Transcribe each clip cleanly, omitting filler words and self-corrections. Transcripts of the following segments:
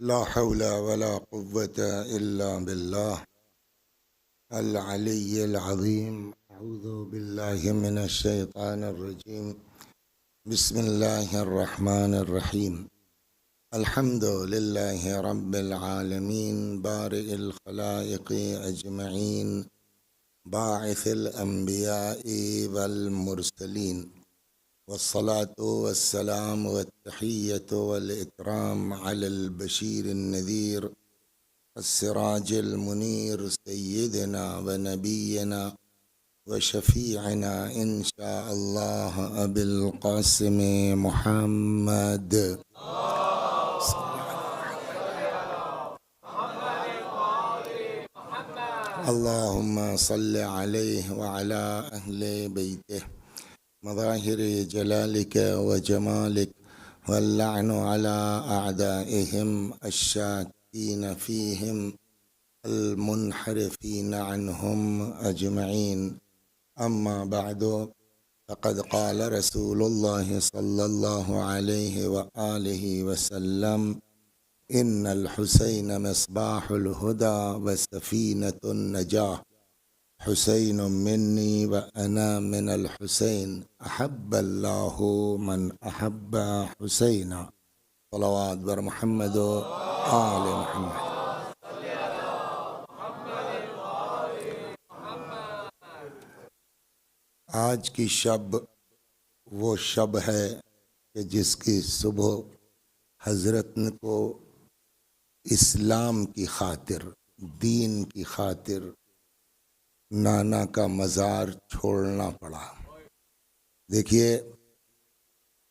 لا حول ولا قوة إلا بالله العلي العظيم. أعوذ بالله من الشيطان الرجيم. بسم الله الرحمن الرحيم. الحمد لله رب العالمين بارئ الخلائق أجمعين باعث الأنبياء والمرسلين، والصلاة والسلام والتحية والإكرام على البشير النذير السراج المنير سيدنا ونبينا وشفيعنا إن شاء الله أبي القاسم محمد. اللهم صل عليه وعلى أهل بيته مظاهر جلالك وجمالك، واللعن على أعدائهم الشاكين فيهم المنحرفين عنهم أجمعين. أما بعد، فقد قال رسول الله صلى الله عليه وآله وسلم: إن الحسين مصباح الهدى وسفينة النجاة، حسين مني وأنا من الحسين، أحب الله من أحب حسينا. صلوات بر محمد و آل محمد. آج کی شب وہ شب ہے کہ جس کی صبح حضرت کو اسلام کی خاطر، دین کی خاطر نانا کا مزار چھوڑنا پڑا۔ دیکھیے،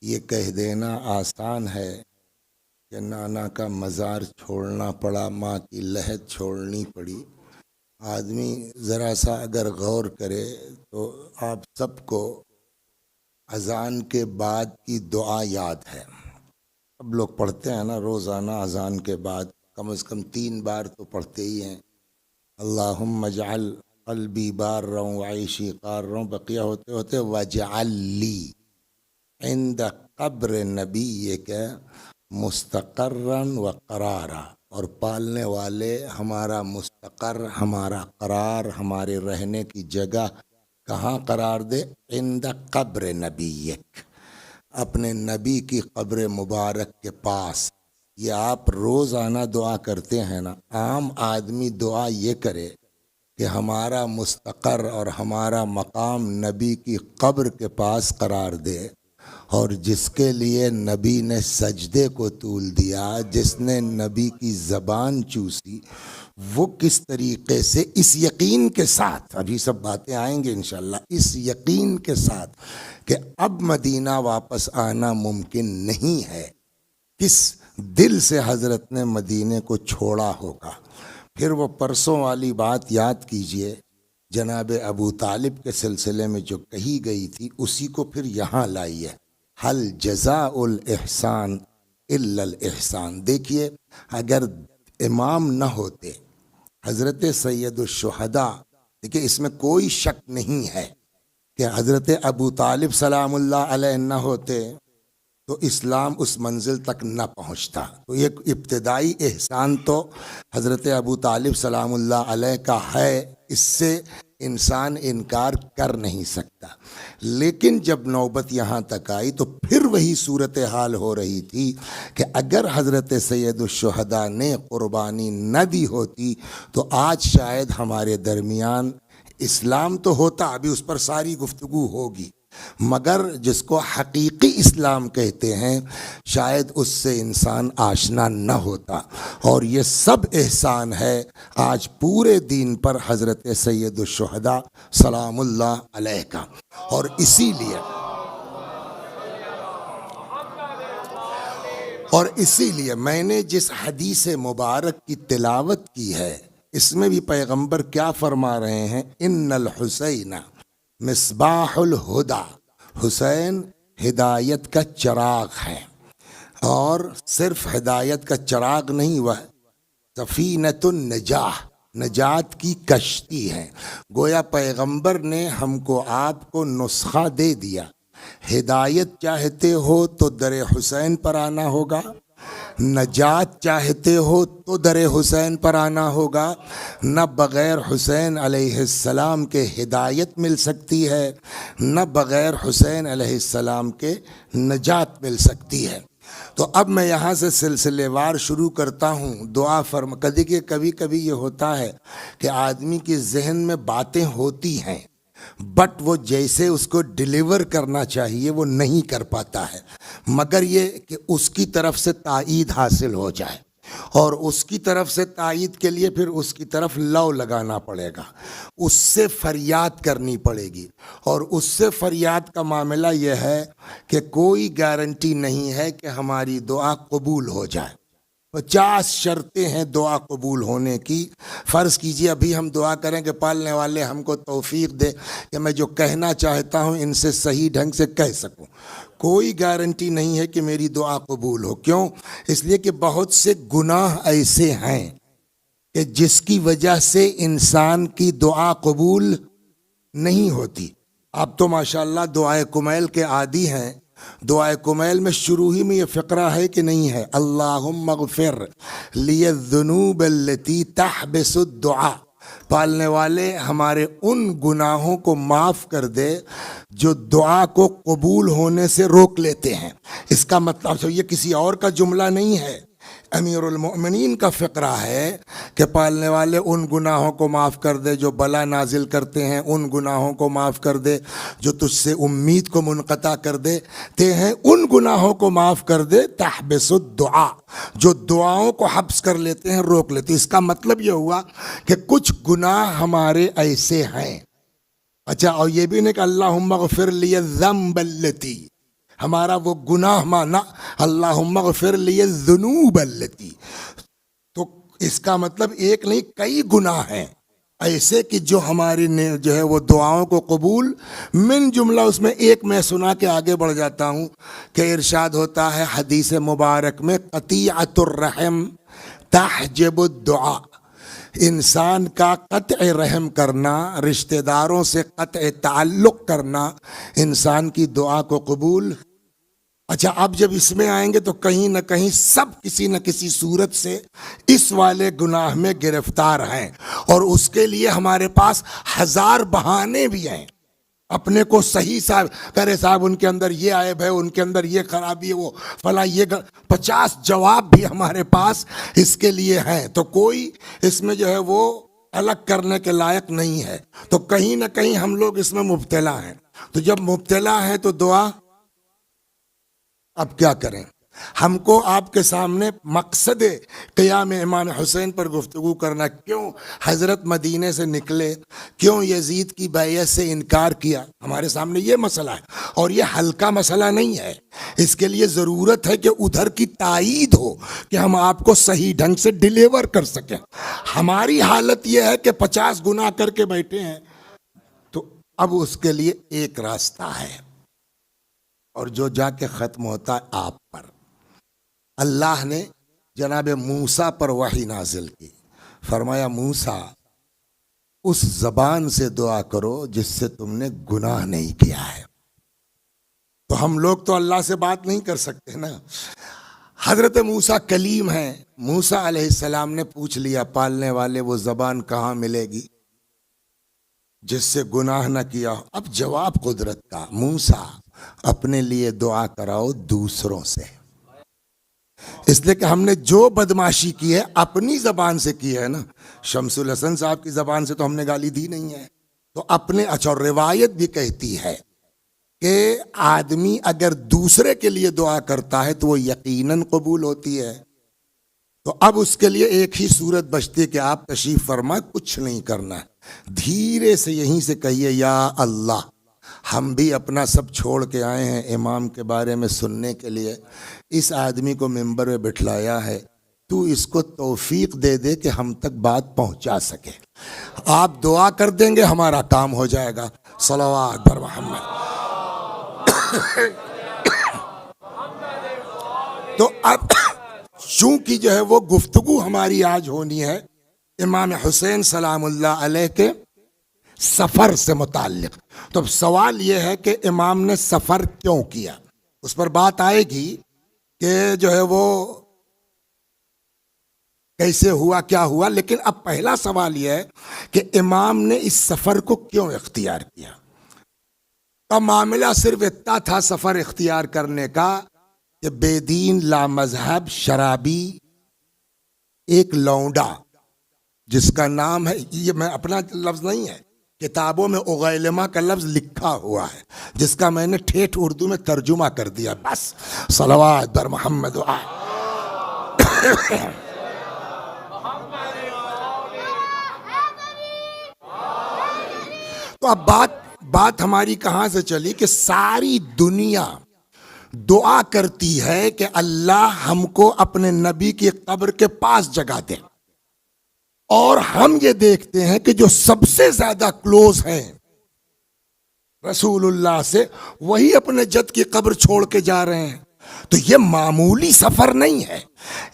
یہ کہہ دینا آسان ہے کہ نانا کا مزار چھوڑنا پڑا، ماں کی لحد چھوڑنی پڑی۔ آدمی ذرا سا اگر غور کرے تو آپ سب کو اذان کے بعد کی دعا یاد ہے۔ اب لوگ پڑھتے ہیں نا روزانہ، اذان کے بعد کم از کم 3 بار تو پڑھتے ہی ہیں۔ اللہم اجعل قلبی بارا وعیشی قارا، بقیہ ہوتے ہوتے وجعل لی عند قبر نبیک مستقرا وقرارا، اور پالنے والے ہمارا مستقر، ہمارا قرار، ہمارے رہنے کی جگہ کہاں قرار دے؟ عند قبر نبیک، اپنے نبی کی قبر مبارک کے پاس۔ یہ آپ روزانہ دعا کرتے ہیں نا۔ عام آدمی دعا یہ کرے کہ ہمارا مستقر اور ہمارا مقام نبی کی قبر کے پاس قرار دے، اور جس کے لیے نبی نے سجدے کو طول دیا، جس نے نبی کی زبان چوسی، وہ کس طریقے سے اس یقین کے ساتھ، ابھی سب باتیں آئیں گے انشاءاللہ، اس یقین کے ساتھ کہ اب مدینہ واپس آنا ممکن نہیں ہے، کس دل سے حضرت نے مدینے کو چھوڑا ہوگا۔ پھر وہ پرسوں والی بات یاد کیجئے، جناب ابو طالب کے سلسلے میں جو کہی گئی تھی، اسی کو پھر یہاں لائیے۔ حل جزاء الاحسان الا الاحسان۔ دیکھیے، اگر امام نہ ہوتے حضرت سید الشہداء، دیکھیے اس میں کوئی شک نہیں ہے کہ حضرت ابو طالب سلام اللہ علیہ نہ ہوتے تو اسلام اس منزل تک نہ پہنچتا۔ تو یہ ابتدائی احسان تو حضرت ابو طالب سلام اللہ علیہ کا ہے، اس سے انسان انکار کر نہیں سکتا۔ لیکن جب نوبت یہاں تک آئی تو پھر وہی صورتحال ہو رہی تھی کہ اگر حضرت سید الشہداء نے قربانی نہ دی ہوتی تو آج شاید ہمارے درمیان اسلام تو ہوتا، ابھی اس پر ساری گفتگو ہوگی، مگر جس کو حقیقی اسلام کہتے ہیں شاید اس سے انسان آشنا نہ ہوتا۔ اور یہ سب احسان ہے آج پورے دین پر حضرت سید الشہداء سلام اللہ علیہ کا۔ اور اسی لیے میں نے جس حدیث مبارک کی تلاوت کی ہے، اس میں بھی پیغمبر کیا فرما رہے ہیں؟ ان الحسین مصباح الہدی، حسین ہدایت کا چراغ ہے، اور صرف ہدایت کا چراغ نہیں، وہ سفینۃ النجاہ، نجات کی کشتی ہے۔ گویا پیغمبر نے ہم کو آپ کو نسخہ دے دیا۔ ہدایت چاہتے ہو تو در حسین پر آنا ہوگا، نجات چاہتے ہو تو در حسین پر آنا ہوگا، نہ بغیر حسین علیہ السلام کے ہدایت مل سکتی ہے، نہ بغیر حسین علیہ السلام کے نجات مل سکتی ہے۔ تو اب میں یہاں سے سلسلے وار شروع کرتا ہوں۔ دعا کبھی کبھی یہ ہوتا ہے کہ آدمی کے ذہن میں باتیں ہوتی ہیں، بٹ وہ جیسے اس کو ڈیلیور کرنا چاہیے وہ نہیں کر پاتا ہے، مگر یہ کہ اس کی طرف سے تائید حاصل ہو جائے، اور اس کی طرف سے تائید کے لیے پھر اس کی طرف لو لگانا پڑے گا، اس سے فریاد کرنی پڑے گی، اور اس سے فریاد کا معاملہ یہ ہے کہ کوئی گارنٹی نہیں ہے کہ ہماری دعا قبول ہو جائے۔ 50 شرطیں ہیں دعا قبول ہونے کی۔ فرض کیجئے ابھی ہم دعا کریں کہ پالنے والے ہم کو توفیق دے کہ میں جو کہنا چاہتا ہوں ان سے صحیح ڈھنگ سے کہہ سکوں، کوئی گارنٹی نہیں ہے کہ میری دعا قبول ہو۔ کیوں؟ اس لیے کہ بہت سے گناہ ایسے ہیں کہ جس کی وجہ سے انسان کی دعا قبول نہیں ہوتی۔ آپ تو ماشاءاللہ دعائے کمیل کے عادی ہیں۔ دعائے کمیل میں شروع ہی میں یہ فقرہ ہے کہ نہیں ہے؟ اللہم اغفر لی الذنوب التي تحبس الدعاء، پالنے والے ہمارے ان گناہوں کو معاف کر دے جو دعا کو قبول ہونے سے روک لیتے ہیں۔ اس کا مطلب یہ کسی اور کا جملہ نہیں ہے، امیر المؤمنین کا فقرہ ہے کہ پالنے والے ان گناہوں کو معاف کر دے جو بلا نازل کرتے ہیں، ان گناہوں کو معاف کر دے جو تجھ سے امید کو منقطع کر دیتے ہیں، ان گناہوں کو معاف کر دے تحبس الدعاء، جو دعاؤں کو حبس کر لیتے ہیں، روک لیتے ہیں۔ اس کا مطلب یہ ہوا کہ کچھ گناہ ہمارے ایسے ہیں۔ اچھا، اور یہ بھی نہیں کہ اللہم اغفر لی الذنب التی، ہمارا وہ گناہ مانا اللہم اغفر لی الذنوب التی، تو اس کا مطلب ایک نہیں کئی گناہ ہیں ایسے کہ جو ہماری جو ہے وہ دعاؤں کو قبول، من جملہ اس میں ایک میں سنا کے آگے بڑھ جاتا ہوں کہ ارشاد ہوتا ہے حدیث مبارک میں قطیعۃ الرحم تحجب الدعاء، انسان کا قطع رحم کرنا، رشتہ داروں سے قطع تعلق کرنا انسان کی دعا کو قبول۔ اچھا، اب جب اس میں آئیں گے تو کہیں نہ کہیں سب کسی نہ کسی صورت سے اس والے گناہ میں گرفتار ہیں، اور اس کے لیے ہمارے پاس ہزار بہانے بھی ہیں اپنے کو صحیح صاحب ان کے اندر یہ عیب ہے، ان کے اندر یہ خرابی ہے، وہ فلاں یہ 50 جواب بھی ہمارے پاس اس کے لیے ہیں، تو کوئی اس میں جو ہے وہ الگ کرنے کے لائق نہیں ہے۔ تو کہیں نہ کہیں ہم لوگ اس میں مبتلا ہیں۔ تو جب مبتلا ہیں تو دعا اب کیا کریں؟ ہم کو آپ کے سامنے مقصد قیام امام حسین پر گفتگو کرنا، کیوں حضرت مدینے سے نکلے، کیوں یزید کی بیعت سے انکار کیا، ہمارے سامنے یہ مسئلہ ہے، اور یہ ہلکا مسئلہ نہیں ہے۔ اس کے لیے ضرورت ہے کہ ادھر کی تائید ہو کہ ہم آپ کو صحیح ڈھنگ سے ڈیلیور کر سکیں۔ ہماری حالت یہ ہے کہ 50 گناہ کر کے بیٹھے ہیں، تو اب اس کے لیے ایک راستہ ہے، اور جو جا کے ختم ہوتا ہے آپ پر۔ اللہ نے جناب موسیٰ پر وحی نازل کی، فرمایا موسیٰ اس زبان سے دعا کرو جس سے تم نے گناہ نہیں کیا ہے۔ تو ہم لوگ تو اللہ سے بات نہیں کر سکتے نا، حضرت موسیٰ کلیم ہیں، موسیٰ علیہ السلام نے پوچھ لیا پالنے والے وہ زبان کہاں ملے گی جس سے گناہ نہ کیا ہو۔ اب جواب قدرت کا، موسیٰ اپنے لیے دعا کراؤ دوسروں سے، اس لیے کہ ہم نے جو بدماشی کی ہے اپنی زبان سے کی ہے نا، شمس الحسن صاحب کی زبان سے تو ہم نے گالی دی نہیں ہے، تو اپنے اچھا روایت بھی کہتی ہے کہ آدمی اگر دوسرے کے لیے دعا کرتا ہے تو وہ یقیناً قبول ہوتی ہے۔ تو اب اس کے لیے ایک ہی صورت بچتی ہے کہ آپ تشریف فرما، کچھ نہیں کرنا ہے، دھیرے سے یہیں سے کہیے یا اللہ ہم بھی اپنا سب چھوڑ کے آئے ہیں امام کے بارے میں سننے کے لیے، اس آدمی کو ممبر میں بٹھلایا ہے، تو اس کو توفیق دے دے کہ ہم تک بات پہنچا سکے۔ آپ دعا کر دیں گے ہمارا کام ہو جائے گا۔ صلوات بر محمد۔ تو اب چونکہ جو ہے وہ گفتگو ہماری آج ہونی ہے امام حسین سلام اللہ علیہ کے سفر سے متعلق، تو سوال یہ ہے کہ امام نے سفر کیوں کیا، اس پر بات آئے گی کہ جو ہے وہ کیسے ہوا کیا ہوا، لیکن اب پہلا سوال یہ ہے کہ امام نے اس سفر کو کیوں اختیار کیا؟ کا معاملہ صرف اتنا تھا سفر اختیار کرنے کا کہ بے دین لامذہب شرابی ایک لونڈا جس کا نام ہے، یہ میں اپنا لفظ نہیں ہے، کتابوں میں اغیلما کا لفظ لکھا ہوا ہے جس کا میں نے ٹھیٹھ اردو میں ترجمہ کر دیا، بس صلوات بر محمد و آل۔ تو اب بات ہماری کہاں سے چلی کہ ساری دنیا دعا کرتی ہے کہ اللہ ہم کو اپنے نبی کی قبر کے پاس جگہ دے، اور ہم یہ دیکھتے ہیں کہ جو سب سے زیادہ کلوز ہیں رسول اللہ سے، وہی اپنے جد کی قبر چھوڑ کے جا رہے ہیں۔ تو یہ معمولی سفر نہیں ہے،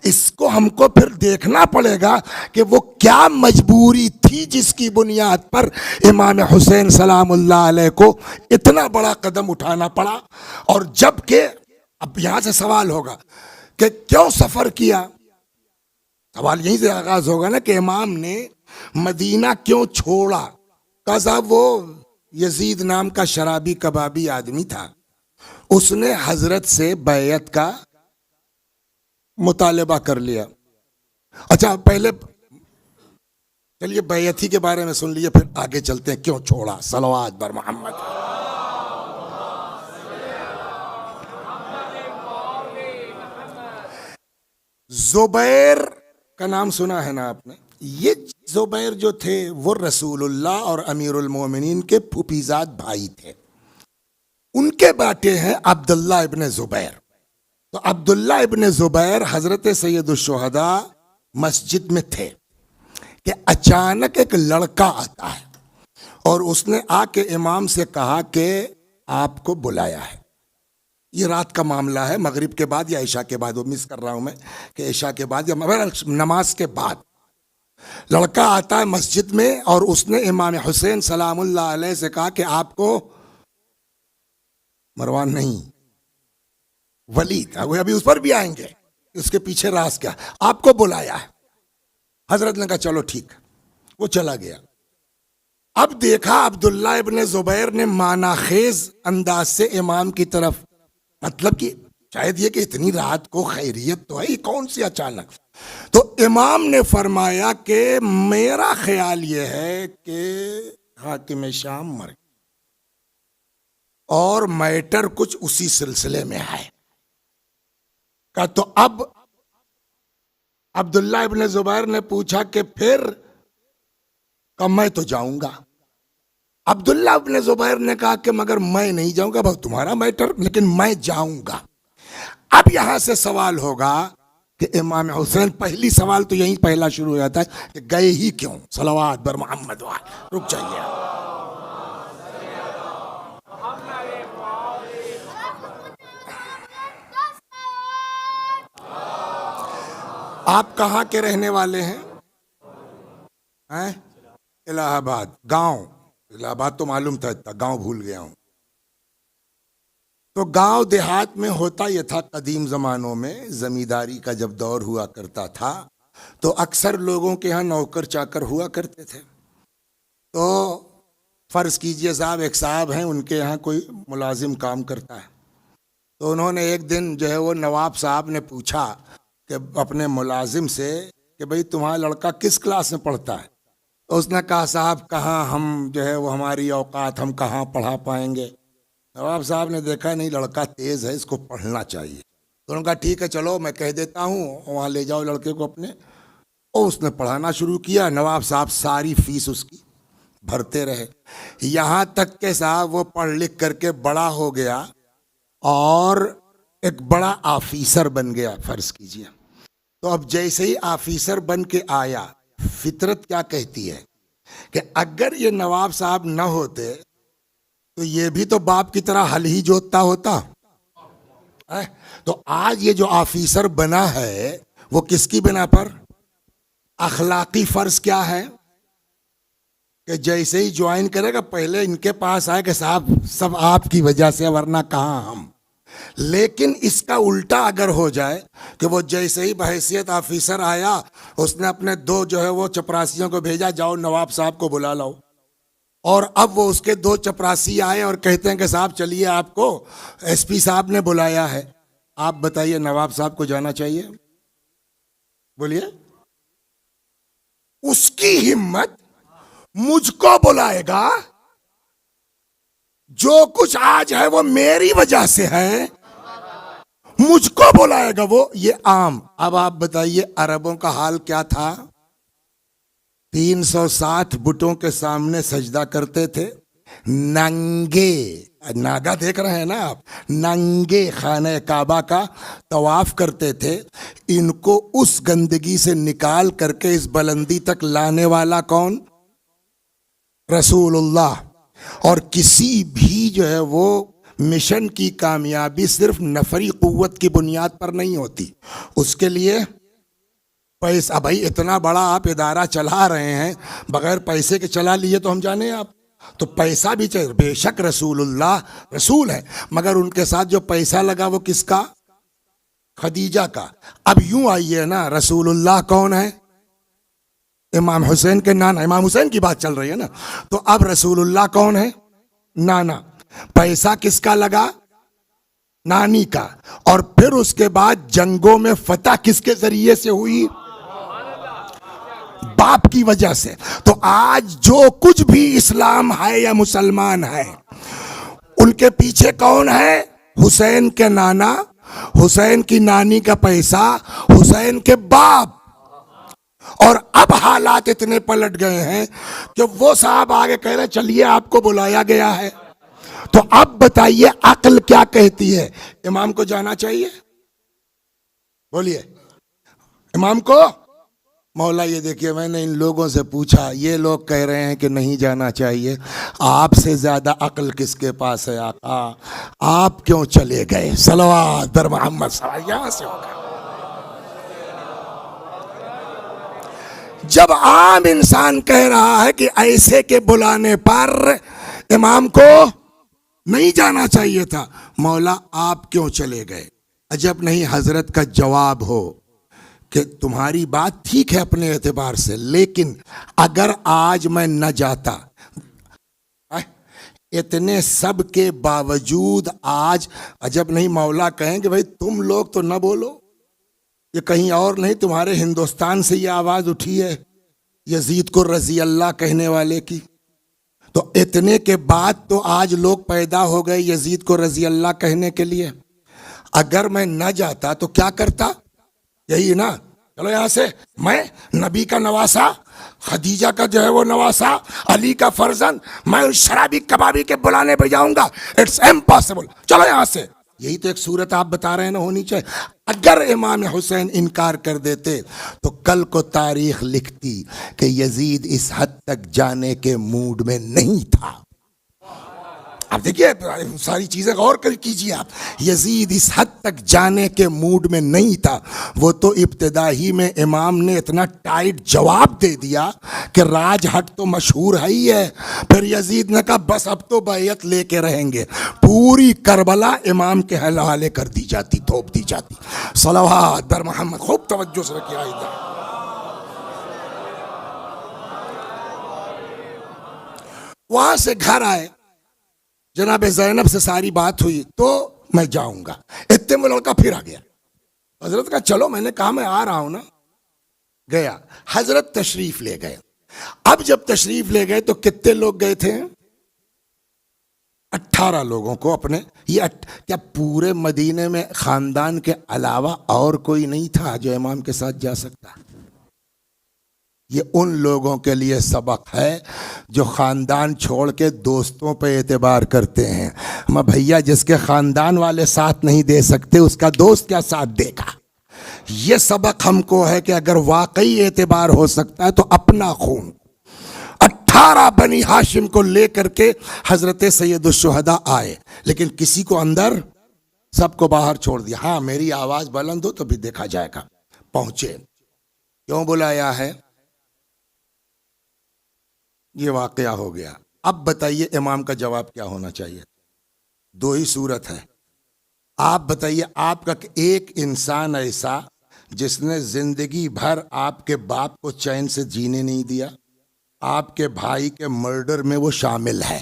اس کو ہم کو پھر دیکھنا پڑے گا کہ وہ کیا مجبوری تھی جس کی بنیاد پر امام حسین سلام اللہ علیہ کو اتنا بڑا قدم اٹھانا پڑا۔ اور جب کہ اب یہاں سے سوال ہوگا کہ کیوں سفر کیا، سوال یہیں سے آغاز ہوگا نا کہ امام نے مدینہ کیوں چھوڑا؟ قضا وہ یزید نام کا شرابی کبابی آدمی تھا، اس نے حضرت سے بیعت کا مطالبہ کر لیا۔ اچھا پہلے چلیے بیعت ہی کے بارے میں سن لیے، پھر آگے چلتے ہیں کیوں چھوڑا۔ صلوات بر محمد۔ زبیر کا نام سنا ہے نا آپ نے؟ یہ زبیر جو تھے وہ رسول اللہ اور امیر المومنین کے پھوپھیزاد بھائی تھے، ان کے بیٹے ہیں عبداللہ ابن زبیر۔ تو عبداللہ ابن زبیر حضرت سید الشہداء مسجد میں تھے کہ اچانک ایک لڑکا آتا ہے اور اس نے آ کے امام سے کہا کہ آپ کو بلایا ہے۔ یہ رات کا معاملہ ہے، مغرب کے بعد یا عشاء کے بعد، وہ مس کر رہا ہوں میں کہ عشاء کے بعد یا نماز کے بعد لڑکا آتا ہے مسجد میں، اور اس نے امام حسین سلام اللہ علیہ سے کہا کہ آپ کو، مروان نہیں ولید، وہ ابھی اس پر بھی آئیں گے، اس کے پیچھے راز کیا، آپ کو بلایا ہے۔ حضرت نے کہا چلو ٹھیک، وہ چلا گیا۔ اب دیکھا عبداللہ ابن زبیر نے معنی خیز انداز سے امام کی طرف، مطلب کہ شاید یہ کہ اتنی رات کو خیریت تو ہے، یہ کون سی اچانک؟ تو امام نے فرمایا کہ میرا خیال یہ ہے کہ حاکم شام مر گیا اور میٹر کچھ اسی سلسلے میں ہے۔ کہ تو اب عبداللہ ابن زبیر نے پوچھا کہ پھر؟ کہ میں تو جاؤں گا۔ عبداللہ ابن زبیر نے کہا کہ مگر میں نہیں جاؤں گا، بس تمہارا میٹر، لیکن میں جاؤں گا۔ اب یہاں سے سوال ہوگا کہ امام حسین، پہلی سوال تو یہیں پہلا شروع ہو جاتا ہے کہ گئے ہی کیوں؟ صلوات بر محمد و آل۔ رک جائیے، آپ کہاں کے رہنے والے ہیں؟ الہ آباد گاؤں؟ الہ آباد تو معلوم تھا، اتنا گاؤں بھول گیا ہوں۔ تو گاؤں دیہات میں ہوتا یہ تھا قدیم زمانوں میں، زمینداری کا جب دور ہوا کرتا تھا تو اکثر لوگوں کے ہاں نوکر چاکر ہوا کرتے تھے۔ تو فرض کیجئے صاحب، ایک صاحب ہیں، ان کے یہاں کوئی ملازم کام کرتا ہے، تو انہوں نے ایک دن جو ہے وہ نواب صاحب نے پوچھا کہ اپنے ملازم سے کہ بھئی تمہارا لڑکا کس کلاس میں پڑھتا ہے؟ تو اس نے کہا صاحب کہاں ہم جو ہے وہ ہماری اوقات، ہم کہاں پڑھا پائیں گے۔ نواب صاحب نے دیکھا نہیں لڑکا تیز ہے، اس کو پڑھنا چاہیے، تو انہوں نے کہا ٹھیک ہے چلو میں کہہ دیتا ہوں، وہاں لے جاؤ لڑکے کو اپنے۔ اور اس نے پڑھانا شروع کیا، نواب صاحب ساری فیس اس کی بھرتے رہے، یہاں تک کہ صاحب وہ پڑھ لکھ کر کے بڑا ہو گیا اور ایک بڑا آفیسر بن گیا، فرض کیجئے۔ تو اب جیسے ہی آفیسر بن کے آیا، فطرت کیا کہتی ہے کہ اگر یہ نواب صاحب نہ ہوتے تو یہ بھی تو باپ کی طرح ہل ہی جوتتا ہوتا۔ تو آج یہ جو آفیسر بنا ہے وہ کس کی بنا پر؟ اخلاقی فرض کیا ہے کہ جیسے ہی جوائن کرے گا پہلے ان کے پاس آئے کہ صاحب سب آپ کی وجہ سے، ورنہ کہاں ہم۔ لیکن اس کا الٹا اگر ہو جائے کہ وہ جیسے ہی بحیثیت آفیسر آیا اس نے اپنے دو جو ہے وہ چپراسیوں کو بھیجا، جاؤ نواب صاحب کو بلا لاؤ، اور اب وہ اس کے دو چپراسی آئے اور کہتے ہیں کہ صاحب چلیے آپ کو ایس پی صاحب نے بلایا ہے، آپ بتائیے نواب صاحب کو جانا چاہیے؟ بولیے۔ اس کی ہمت مجھ کو بلائے گا، جو کچھ آج ہے وہ میری وجہ سے ہے، مجھ کو بلائے گا وہ، یہ عام۔ اب آپ بتائیے عربوں کا حال کیا تھا؟ 360 بتوں کے سامنے سجدہ کرتے تھے، ننگے، ناگا دیکھ رہے ہیں نا آپ، ننگے خانہ کعبہ کا طواف کرتے تھے۔ ان کو اس گندگی سے نکال کر کے اس بلندی تک لانے والا کون؟ رسول اللہ۔ اور کسی بھی جو ہے وہ مشن کی کامیابی صرف نفری قوت کی بنیاد پر نہیں ہوتی، اس کے لیے پیسہ۔ بھائی اتنا بڑا آپ ادارہ چلا رہے ہیں، بغیر پیسے کے چلا لیے تو ہم جانے آپ، تو پیسہ بھی چاہیے۔ بے شک رسول اللہ رسول ہے، مگر ان کے ساتھ جو پیسہ لگا وہ کس کا؟ خدیجہ کا۔ اب یوں آئیے نا، رسول اللہ کون ہے؟ امام حسین کے نانا، امام حسین کی بات چل رہی ہے نا، تو اب رسول اللہ کون ہے؟ نانا۔ پیسہ کس کا لگا؟ نانی کا۔ اور پھر اس کے بعد جنگوں میں فتح کس کے ذریعے سے ہوئی؟ باپ کی وجہ سے۔ تو آج جو کچھ بھی اسلام ہے یا مسلمان ہے، ان کے پیچھے کون ہے؟ حسین کے نانا، حسین کی نانی کا پیسہ، حسین کے باپ۔ اور اب حالات اتنے پلٹ گئے ہیں کہ وہ صاحب آگے کہہ رہے چلیے آپ کو بلایا گیا ہے، تو اب بتائیے عقل کیا کہتی ہے؟ امام کو جانا چاہیے؟ بولیے امام کو۔ مولا یہ دیکھیے، میں نے ان لوگوں سے پوچھا، یہ لوگ کہہ رہے ہیں کہ نہیں جانا چاہیے، آپ سے زیادہ عقل کس کے پاس ہے آقا؟ آپ کیوں چلے گئے؟ صلوات بر محمد صلی اللہ علیہ وسلم۔ یہاں سے ہو گئے۔ جب عام انسان کہہ رہا ہے کہ ایسے کے بلانے پر امام کو نہیں جانا چاہیے تھا، مولا آپ کیوں چلے گئے؟ عجب نہیں حضرت کا جواب ہو کہ تمہاری بات ٹھیک ہے اپنے اعتبار سے، لیکن اگر آج میں نہ جاتا، اتنے سب کے باوجود آج عجب نہیں مولا کہیں کہ بھائی تم لوگ تو نہ بولو، یہ کہیں اور نہیں، تمہارے ہندوستان سے یہ آواز اٹھی ہے یزید کو رضی اللہ کہنے والے کی، تو اتنے کے بعد تو آج لوگ پیدا ہو گئے یزید کو رضی اللہ کہنے کے لیے۔ اگر میں نہ جاتا تو کیا کرتا؟ یہی نا، چلو یہاں سے، میں نبی کا نواسا، خدیجہ کا جو ہے وہ نواسا، علی کا فرزند، میں اس شرابی کبابی کے بلانے پہ جاؤں گا؟ اٹس امپاسبل، چلو یہاں سے۔ یہی تو ایک صورت آپ بتا رہے ہیں نا ہونی چاہیے۔ اگر امام حسین انکار کر دیتے تو کل کو تاریخ لکھتی کہ یزید اس حد تک جانے کے موڈ میں نہیں تھا۔ اب دیکھیے ساری چیزیں غور کر کیجیے آپ، یزید اس حد تک جانے کے موڈ میں نہیں تھا۔ وہ تو ابتدا ہی میں امام نے اتنا ٹائٹ جواب دے دیا کہ راج ہٹ تو مشہور ہے ہی ہے۔ پھر یزید نے کہا بس اب تو بیعت لے کے رہیں گے، پوری کربلا امام کے حوالے کر دی جاتی، تھوپ دی جاتی۔ صلوات بر محمد، خوب توجہ سے رکھیے ادھر۔ وہاں سے گھر آئے، جناب زینب سے ساری بات ہوئی تو میں جاؤں گا، اتنے میں لڑکا پھر آ گیا۔ حضرت کا چلو، میں نے کہا میں آ رہا ہوں نا، گیا۔ حضرت تشریف لے گئے۔ اب جب تشریف لے گئے تو کتنے لوگ گئے تھے؟ 18 لوگوں کو اپنے، یہ کیا پورے مدینے میں خاندان کے علاوہ اور کوئی نہیں تھا جو امام کے ساتھ جا سکتا؟ یہ ان لوگوں کے لیے سبق ہے جو خاندان چھوڑ کے دوستوں پہ اعتبار کرتے ہیں۔ میں بھیا جس کے خاندان والے ساتھ نہیں دے سکتے اس کا دوست کیا ساتھ دے گا؟ یہ سبق ہم کو ہے کہ اگر واقعی اعتبار ہو سکتا ہے تو اپنا خون۔ 18 بنی ہاشم کو لے کر کے حضرت سید الشہداء آئے، لیکن کسی کو اندر، سب کو باہر چھوڑ دیا۔ ہاں میری آواز بلند ہو تو بھی دیکھا جائے گا۔ پہنچے، کیوں بلایا ہے؟ یہ واقعہ ہو گیا۔ اب بتائیے امام کا جواب کیا ہونا چاہیے؟ دو ہی صورت ہے، آپ بتائیے، آپ کا ایک انسان ایسا جس نے زندگی بھر آپ کے باپ کو چین سے جینے نہیں دیا، آپ کے بھائی کے مرڈر میں وہ شامل ہے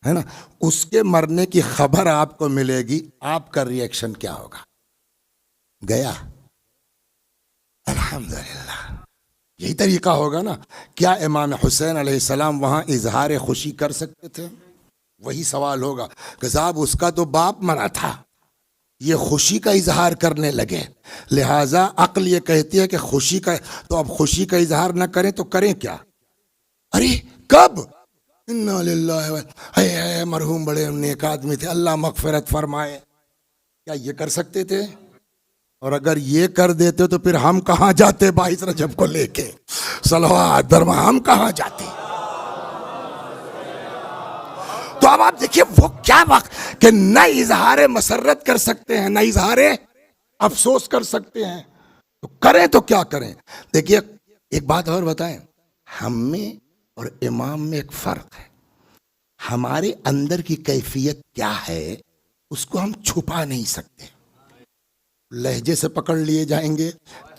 نا، اس کے مرنے کی خبر آپ کو ملے گی، آپ کا ری ایکشن کیا ہوگا؟ گیا الحمدللہ، یہی طریقہ ہوگا نا۔ کیا امام حسین علیہ السلام وہاں اظہار خوشی کر سکتے تھے؟ وہی سوال ہوگا کہ صاحب اس کا تو باپ مرا تھا، یہ خوشی کا اظہار کرنے لگے، لہٰذا عقل یہ کہتی ہے کہ خوشی کا، تو اب خوشی کا اظہار نہ کریں تو کریں کیا؟ ارے کب؟ انا للہ اے مرحوم بڑے نیک آدمی تھے، اللہ مغفرت فرمائے، کیا یہ کر سکتے تھے؟ اور اگر یہ کر دیتے تو پھر ہم کہاں جاتے 22 رجب کو لے کے صلوات درما، ہم کہاں جاتے؟ تو اب آپ دیکھیے وہ کیا وقت کہ نہ اظہار مسرت کر سکتے ہیں، نہ اظہار افسوس کر سکتے ہیں، تو کریں تو کیا کریں؟ دیکھیے ایک بات اور بتائیں، ہم میں اور امام میں ایک فرق ہے، ہمارے اندر کی کیفیت کیا ہے اس کو ہم چھپا نہیں سکتے، لہجے سے پکڑ لیے جائیں گے،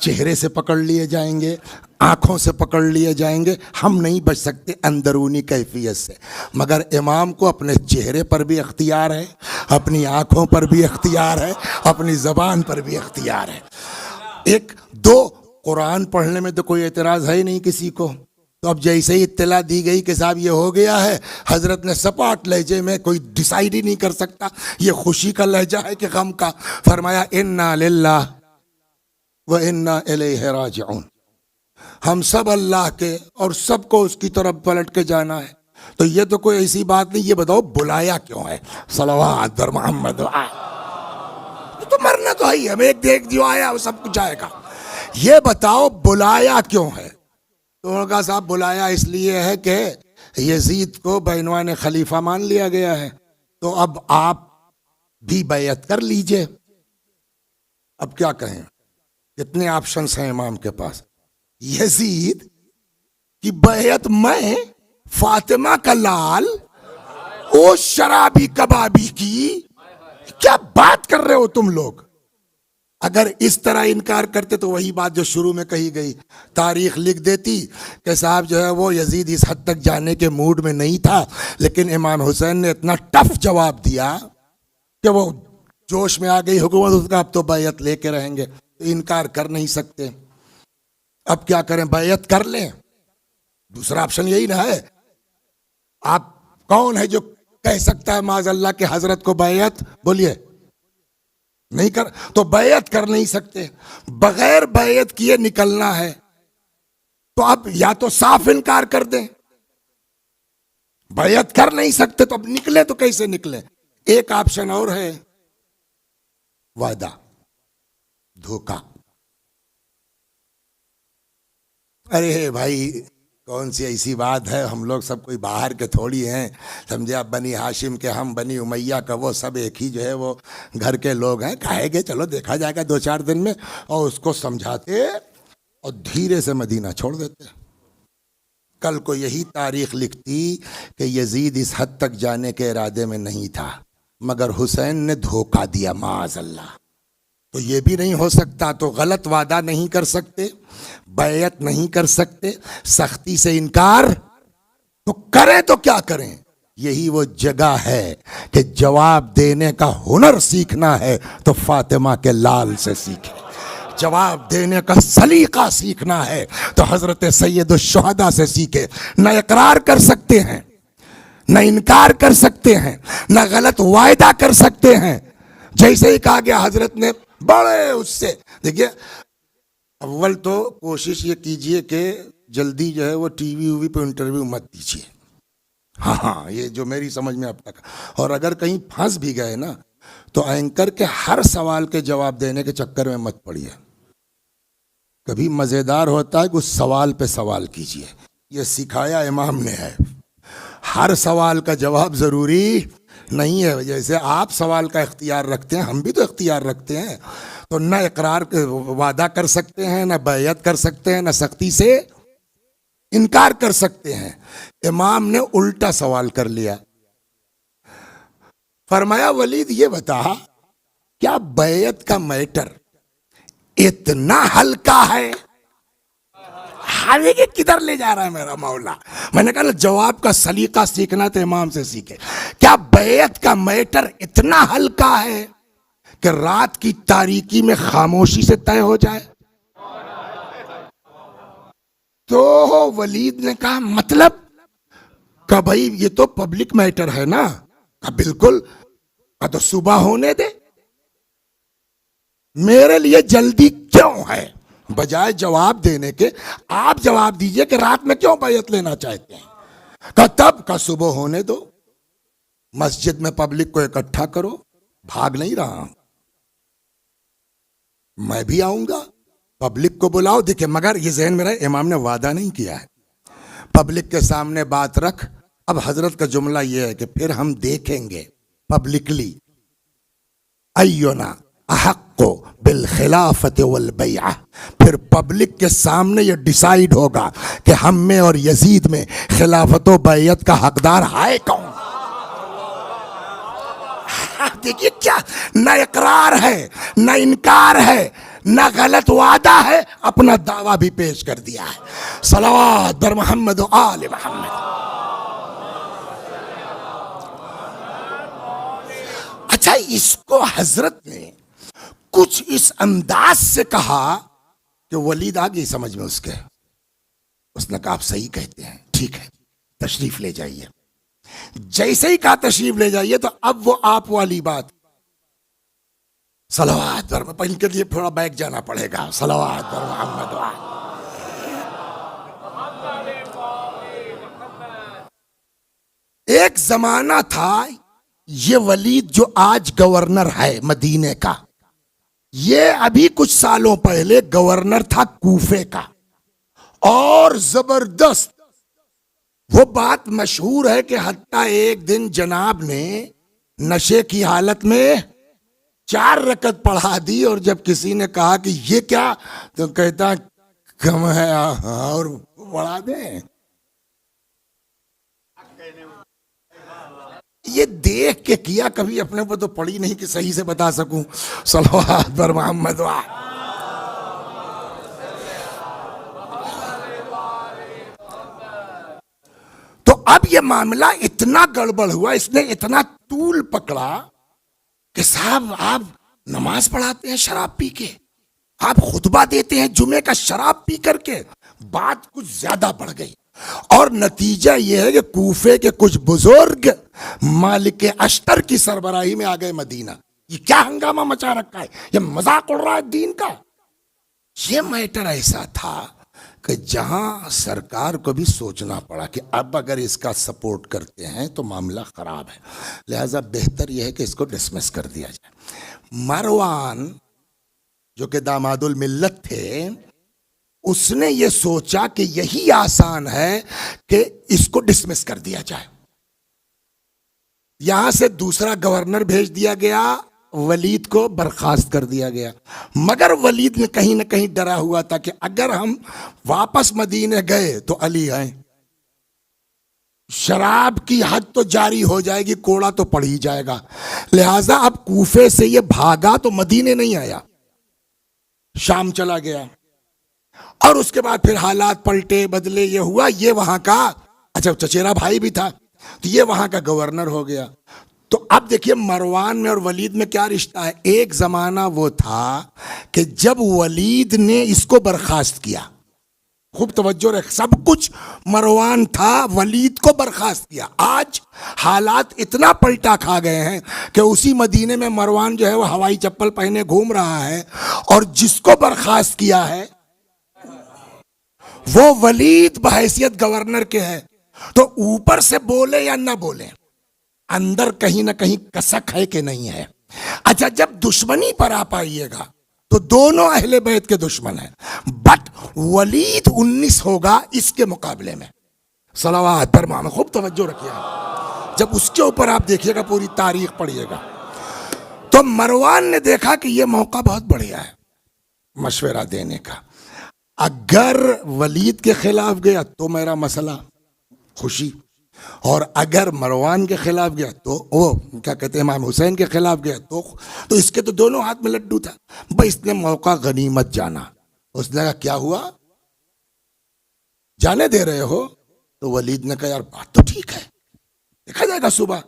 چہرے سے پکڑ لیے جائیں گے، آنکھوں سے پکڑ لیے جائیں گے، ہم نہیں بچ سکتے اندرونی کیفیت سے، مگر امام کو اپنے چہرے پر بھی اختیار ہے، اپنی آنکھوں پر بھی اختیار ہے، اپنی زبان پر بھی اختیار ہے۔ ایک دو قرآن پڑھنے میں تو کوئی اعتراض ہے ہی نہیں کسی کو، تو اب جیسے ہی اطلاع دی گئی کہ صاحب یہ ہو گیا ہے، حضرت نے سپاٹ لہجے میں، کوئی ڈیسائیڈ ہی نہیں کر سکتا یہ خوشی کا لہجہ ہے کہ غم کا، فرمایا انا للہ و انا الیہ راجعون، ہم سب اللہ کے اور سب کو اس کی طرف پلٹ کے جانا ہے۔ تو یہ تو کوئی ایسی بات نہیں، یہ بتاؤ بلایا کیوں ہے؟ صلوات در محمد، تو مرنا تو ہی ہے، ایک دیکھ جو آیا وہ سب کچھ آئے گا، یہ بتاؤ بلایا کیوں ہے؟ تو انہوں نے کہا صاحب بلایا اس لیے ہے کہ یزید کو بعنوان خلیفہ مان لیا گیا ہے، تو اب آپ بھی بیعت کر لیجئے۔ اب کیا کہیں، کتنے آپشنز ہیں امام کے پاس؟ یزید کی بیعت میں، فاطمہ کا لال، او شرابی کبابی کی، کیا بات کر رہے ہو تم لوگ؟ اگر اس طرح انکار کرتے تو وہی بات جو شروع میں کہی گئی، تاریخ لکھ دیتی کہ صاحب جو ہے وہ یزید اس حد تک جانے کے موڈ میں نہیں تھا، لیکن امام حسین نے اتنا ٹف جواب دیا کہ وہ جوش میں آ گئی حکومت، اس کا اب تو بیعت لے کے رہیں گے، تو انکار کر نہیں سکتے۔ اب کیا کریں؟ بیعت کر لیں، دوسرا آپشن یہی نہ ہے۔ آپ کون ہے جو کہہ سکتا ہے معاذ اللہ کہ حضرت کو بیعت، بولیے، نہیں کر، تو بیعت کر نہیں سکتے، بغیر بیعت کیے نکلنا ہے، تو اب یا تو صاف انکار کر دیں، بیعت کر نہیں سکتے تو اب نکلے تو کیسے نکلے؟ ایک آپشن اور ہے، وعدہ، دھوکہ۔ ارے بھائی کون سی ایسی بات ہے، ہم لوگ سب کوئی باہر کے تھوڑی ہیں، سمجھے؟ آپ بنی ہاشم کے، ہم بنی امیہ کا، وہ سب ایک ہی جو ہے وہ گھر کے لوگ ہیں، کہے گے چلو دیکھا جائے گا 2-4 دن میں، اور اس کو سمجھاتے اور دھیرے سے مدینہ چھوڑ دیتے۔ کل کو یہی تاریخ لکھتی کہ یزید اس حد تک جانے کے ارادے میں نہیں تھا، مگر حسین نے دھوکہ دیا معاذ اللہ، تو یہ بھی نہیں ہو سکتا۔ تو غلط وعدہ نہیں کر سکتے، بیعت نہیں کر سکتے، سختی سے انکار، تو کریں تو کیا کریں؟ یہی وہ جگہ ہے کہ جواب دینے کا ہنر سیکھنا ہے تو فاطمہ کے لال سے سیکھیں، جواب دینے کا سلیقہ سیکھنا ہے تو حضرت سید الشہداء سے سیکھے۔ نہ اقرار کر سکتے ہیں، نہ انکار کر سکتے ہیں، نہ غلط وعدہ کر سکتے ہیں، جیسے ہی کہا گیا حضرت نے بڑے اس سے، دیکھیے اول تو کوشش یہ کیجئے کہ جلدی جو ہے وہ ٹی وی پہ انٹرویو مت دیجیے، ہاں یہ جو میری سمجھ میں اب تک، اور اگر کہیں پھنس بھی گئے نا تو اینکر کے ہر سوال کے جواب دینے کے چکر میں مت پڑیے، کبھی مزیدار ہوتا ہے کہ اس سوال پہ سوال کیجئے، یہ سکھایا امام نے ہے، ہر سوال کا جواب ضروری نہیں ہے، جیسے آپ سوال کا اختیار رکھتے ہیں ہم بھی تو اختیار رکھتے ہیں، تو نہ اقرار وعدہ کر سکتے ہیں، نہ بیعت کر سکتے ہیں، نہ سختی سے انکار کر سکتے ہیں۔ امام نے الٹا سوال کر لیا، فرمایا ولید یہ بتا کیا بیعت کا میٹر اتنا ہلکا ہے؟ حالے کے کدھر لے جا رہا ہے میرا مولا؟ میں نے کہا نا جواب کا سلیقہ سیکھنا تو امام سے سیکھے. کیا بیعت کا میٹر اتنا ہلکا ہے کہ رات کی تاریکی میں خاموشی سے طے ہو جائے؟ تو ولید نے کہا مطلب کہ بھائی یہ تو پبلک میٹر ہے نا. کہا بالکل. کہا تو صبح ہونے دے، میرے لیے جلدی کیوں ہے؟ بجائے جواب دینے کے آپ جواب دیجئے کہ رات میں کیوں بیعت لینا چاہتے ہیں. کہا تب کا صبح ہونے دو، مسجد میں پبلک کو اکٹھا کرو. بھاگ نہیں رہا ہوں، میں بھی آؤں گا، پبلک کو بلاؤ. دیکھیں مگر یہ ذہن میں رہے امام نے وعدہ نہیں کیا ہے. پبلک کے سامنے بات رکھ. اب حضرت کا جملہ یہ ہے کہ پھر ہم دیکھیں گے پبلکلی ایونا احق بالخلافت والبیعہ. پھر پبلک کے سامنے یہ ڈیسائیڈ ہوگا کہ ہم میں اور یزید میں خلافت و بیعت کا حقدار ہے کون. دیکھیے کیا نہ اقرار ہے نہ انکار ہے نہ غلط وعدہ ہے، اپنا دعویٰ بھی پیش کر دیا ہے. صلوات بر محمد و آل محمد. اچھا اس کو حضرت نے کچھ اس انداز سے کہا کہ ولید آ گئی سمجھ میں اس نے کہا آپ صحیح کہتے ہیں، ٹھیک ہے تشریف لے جائیے. جیسے ہی کہا تشریف لے جائیے تو اب وہ آپ والی بات صلوات پر ان کے لیے تھوڑا بیک جانا پڑے گا. صلوات پر محمد. ایک زمانہ تھا یہ ولید جو آج گورنر ہے مدینے کا، یہ ابھی کچھ سالوں پہلے گورنر تھا کوفے کا. اور زبردست وہ بات مشہور ہے کہ حتیٰ ایک دن جناب نے نشے کی حالت میں 4 رکعت پڑھا دی، اور جب کسی نے کہا کہ یہ کیا تو کہتا کم ہے اور پڑھا دیں. یہ دیکھ کے کیا، کبھی اپنے کو تو پڑھی نہیں کہ صحیح سے بتا سکوں. صلوات پر محمد. تو اب یہ معاملہ اتنا گڑبڑ ہوا، اس نے اتنا طول پکڑا کہ صاحب آپ نماز پڑھاتے ہیں شراب پی کے، آپ خطبہ دیتے ہیں جمعے کا شراب پی کر کے. بات کچھ زیادہ بڑھ گئی، اور نتیجہ یہ ہے کہ کوفے کے کچھ بزرگ مالک اشتر کی سربراہی میں آ گئے مدینہ. یہ کیا ہنگامہ مچا رکھا ہے، یہ مذاق اڑ رہا ہے دین کا. یہ میٹر ایسا تھا کہ جہاں سرکار کو بھی سوچنا پڑا کہ اب اگر اس کا سپورٹ کرتے ہیں تو معاملہ خراب ہے، لہٰذا بہتر یہ ہے کہ اس کو ڈسمس کر دیا جائے. مروان جو کہ داماد الملت تھے، اس نے یہ سوچا کہ یہی آسان ہے کہ اس کو ڈسمس کر دیا جائے. یہاں سے دوسرا گورنر بھیج دیا گیا، ولید کو برخاست کر دیا گیا. مگر ولید نے کہیں نہ کہیں ڈرا ہوا تھا کہ اگر ہم واپس مدینے گئے تو علی آئیں، شراب کی حد تو جاری ہو جائے گی، کوڑا تو پڑ ہی جائے گا. لہٰذا اب کوفے سے یہ بھاگا تو مدینے نہیں آیا، شام چلا گیا. اور اس کے بعد پھر حالات پلٹے بدلے، یہ ہوا یہ وہاں کا اچھا چچیرا بھائی بھی تھا تو یہ وہاں کا گورنر ہو گیا. تو اب دیکھیے مروان میں اور ولید میں کیا رشتہ ہے. ایک زمانہ وہ تھا کہ جب ولید نے اس کو برخاست کیا، خوب توجہ رکھ، سب کچھ مروان تھا، ولید کو برخاست کیا. آج حالات اتنا پلٹا کھا گئے ہیں کہ اسی مدینے میں مروان جو ہے وہ ہوائی چپل پہنے گھوم رہا ہے، اور جس کو برخاست کیا ہے وہ ولید بحیثیت گورنر کے ہے. تو اوپر سے بولے یا نہ بولے، اندر کہیں نہ کہیں کسک ہے کہ نہیں ہے. اچھا جب دشمنی پر آ پائیے گا تو دونوں اہل بیت کے دشمن ہیں، بٹ ولید 19 ہوگا اس کے مقابلے میں. صلوات پر محمد. خوب توجہ رکھیے، جب اس کے اوپر آپ دیکھیے گا پوری تاریخ پڑھیے گا تو مروان نے دیکھا کہ یہ موقع بہت بڑھیا ہے مشورہ دینے کا. اگر ولید کے خلاف گیا تو میرا مسئلہ خوشی، اور اگر مروان کے خلاف گیا تو وہ کیا کہتے ہیں امام حسین کے خلاف گیا تو اس کے تو دونوں ہاتھ میں لڈو تھا بھائی، اس نے موقع غنیمت جانا. اس نے کہا کیا ہوا، جانے دے رہے ہو؟ تو ولید نے کہا یار بات تو ٹھیک ہے، دیکھا جائے گا صبح.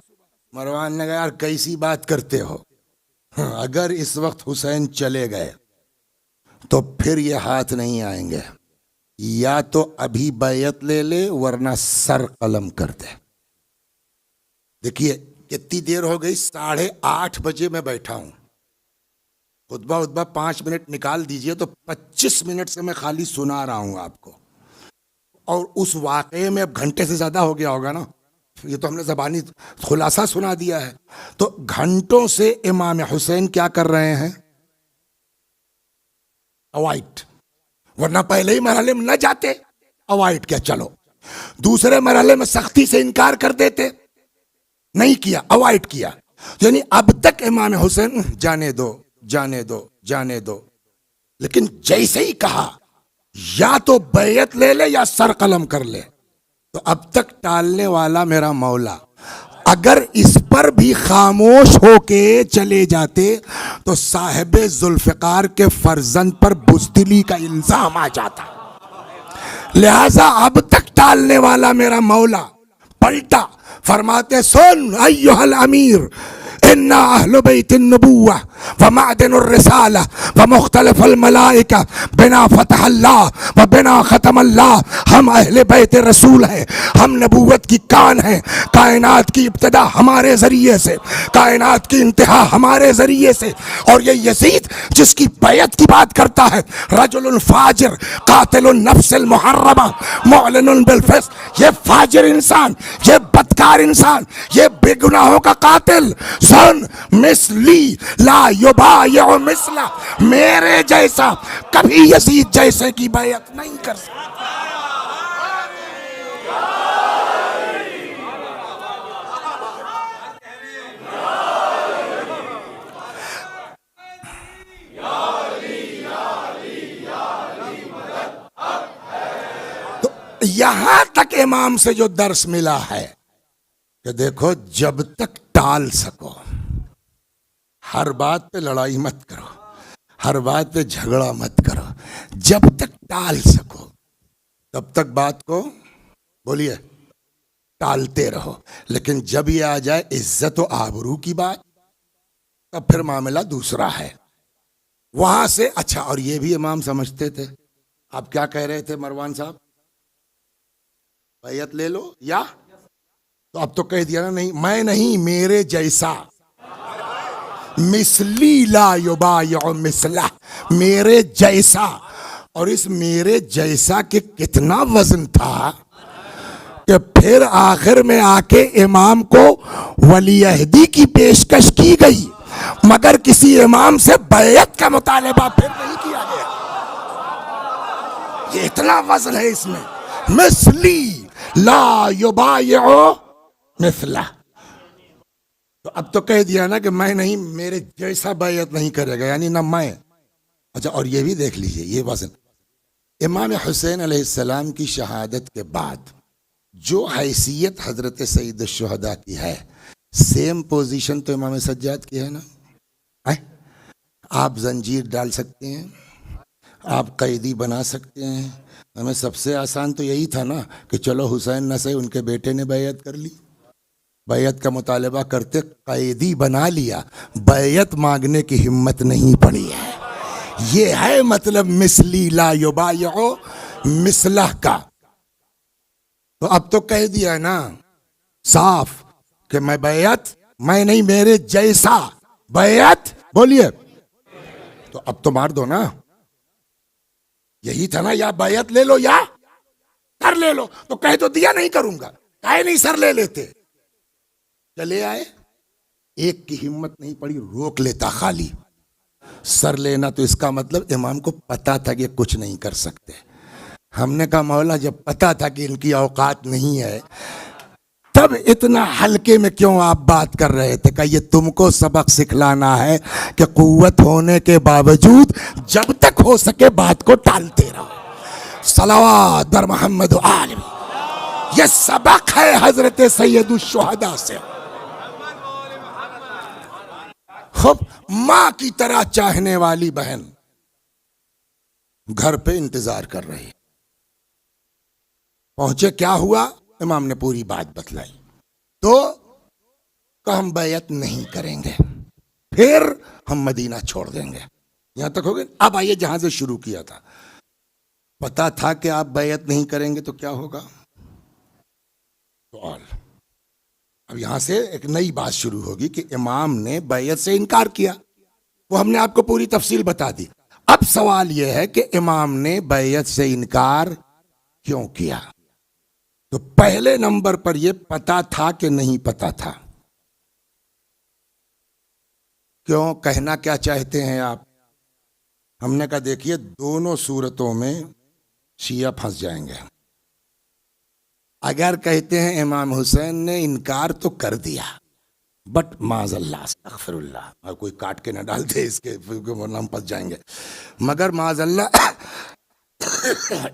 مروان نے کہا یار کیسی بات کرتے ہو، اگر اس وقت حسین چلے گئے تو پھر یہ ہاتھ نہیں آئیں گے، یا تو ابھی بیعت لے لے ورنہ سر قلم کر دے. دیکھیے کتنی دیر ہو گئی، 8:30 بجے میں بیٹھا ہوں. خطبہ 5 منٹ نکال دیجئے تو 25 منٹ سے میں خالی سنا رہا ہوں آپ کو. اور اس واقعے میں اب گھنٹے سے زیادہ ہو گیا ہوگا نا، یہ تو ہم نے زبانی خلاصہ سنا دیا ہے. تو گھنٹوں سے امام حسین کیا کر رہے ہیں؟ اوائٹ. ورنہ پہلے ہی مرحلے میں نہ جاتے، اوائٹ کیا، چلو دوسرے مرحلے میں سختی سے انکار کر دیتے، نہیں کیا، اوائٹ کیا. یعنی اب تک امام حسین جانے دو جانے دو جانے دو. لیکن جیسے ہی کہا یا تو بیعت لے لے یا سر قلم کر لے، تو اب تک ٹالنے والا میرا مولا اگر اس پر بھی خاموش ہو کے چلے جاتے تو صاحب ذوالفقار کے فرزند پر بزدلی کا الزام آ جاتا. لہذا اب تک ٹالنے والا میرا مولا پلٹا، فرماتے سن ایھا الامیر انا اہل بیت النبوہ ومعدن الرسالہ ومختلف الملائکہ بنا فتح اللہ و بنا ختم اللہ. ہم اہل بیت رسول ہیں، ہم نبوت کی کان ہیں، کائنات کی ابتدا ہمارے ذریعے سے، کائنات کی انتہا ہمارے ذریعے سے. اور یہ یزید جس کی بیعت کی بات کرتا ہے، رجل فاجر قاتل النفس المحرمہ معلن بالفسق، یہ فاجر انسان، یہ بدکار انسان، یہ بے گناہوں کا قاتل. سن مثلی لا یبایع مثلا، میرے جیسا کبھی یزید جیسے کی بیعت نہیں کر سکتا. تو یہاں تک امام سے جو درس ملا ہے کہ دیکھو جب تک ٹال سکو، ہر بات پہ لڑائی مت کرو، ہر بات پہ جھگڑا مت کرو، جب تک ٹال سکو تب تک بات کو بولیے ٹالتے رہو. لیکن جب یہ آ جائے عزت و آبرو کی بات تب پھر معاملہ دوسرا ہے. وہاں سے اچھا، اور یہ بھی امام سمجھتے تھے. آپ کیا کہہ رہے تھے مروان صاحب؟ بیعت لے لو یا تو اب تو کہہ دیا نا، نہیں میں نہیں، میرے جیسا. مثلی لا یبایع مثلہ، میرے جیسا. اور اس میرے جیسا کہ کتنا وزن تھا کہ پھر آخر میں آ کے امام کو ولی عہدی کی پیشکش کی گئی، مگر کسی امام سے بیعت کا مطالبہ پھر نہیں کیا گیا. یہ اتنا وزن ہے اس میں. مثلی لا یبایع مثلہ. تو اب تو کہہ دیا نا کہ میں نہیں، میرے جیسا بیعت نہیں کرے گا، یعنی نہ میں. اچھا، اور یہ بھی دیکھ لیجئے یہ وزن. امام حسین علیہ السلام کی شہادت کے بعد جو حیثیت حضرت سید الشہداء کی ہے، سیم پوزیشن تو امام سجاد کی ہے نا. آپ زنجیر ڈال سکتے ہیں، آپ قیدی بنا سکتے ہیں. ہمیں سب سے آسان تو یہی تھا نا کہ چلو حسین نہ صحیح ان کے بیٹے نے بیعت کر لی، بیعت کا مطالبہ کرتے قیدی بنا لیا، بیعت مانگنے کی ہمت نہیں پڑی ہے. یہ ہے مطلب مثلی لا یبایع مثلہ کا. تو اب تو کہہ دیا نا صاف کہ میں بیعت، میں نہیں، میرے جیسا بیعت. بولیے تو اب تو مار دو نا. یہی تھا نا، یا بیعت لے لو یا سر لے لو. تو کہہ تو دیا نہیں کروں گا، کہے نہیں سر لے لیتے. چلے آئے، ایک کی ہمت نہیں پڑی، روک لیتا خالی. سر لینا تو اس کا مطلب امام کو پتا تھا کہ کچھ نہیں کر سکتے. ہم نے کہا مولا جب پتا تھا کہ ان کی اوقات نہیں ہے تب اتنا ہلکے میں کیوں آپ بات کر رہے تھے؟ کہ یہ تم کو سبق سکھلانا ہے کہ قوت ہونے کے باوجود جب تک ہو سکے بات کو ٹالتے رہو. صلوات بر محمد و آل. یہ سبق ہے حضرت سید الشہداء سے. خب ماں کی طرح چاہنے والی بہن گھر پہ انتظار کر رہی. پہنچے، کیا ہوا؟ امام نے پوری بات بتلائی. تو کہ ہم بیعت نہیں کریں گے، پھر ہم مدینہ چھوڑ دیں گے. یہاں تک ہو گئے. اب آئیے جہاں سے شروع کیا تھا. پتا تھا کہ آپ بیعت نہیں کریں گے تو کیا ہوگا؟ سوال. اب یہاں سے ایک نئی بات شروع ہوگی کہ امام نے بیعت سے انکار کیا. وہ ہم نے آپ کو پوری تفصیل بتا دی. اب سوال یہ ہے کہ امام نے بیعت سے انکار کیوں کیا؟ تو پہلے نمبر پر یہ پتا تھا کہ نہیں پتا تھا؟ کیوں؟ کہنا کیا چاہتے ہیں آپ؟ ہم نے کہا دیکھیے دونوں صورتوں میں شیعہ پھنس جائیں گے. اگر کہتے ہیں امام حسین نے انکار تو کر دیا، بٹ معاذ اللہ استغفر اللہ، اور کوئی کاٹ کے نہ ڈال دے اس کے ورنہ ہم پھنس جائیں گے، مگر معاذ اللہ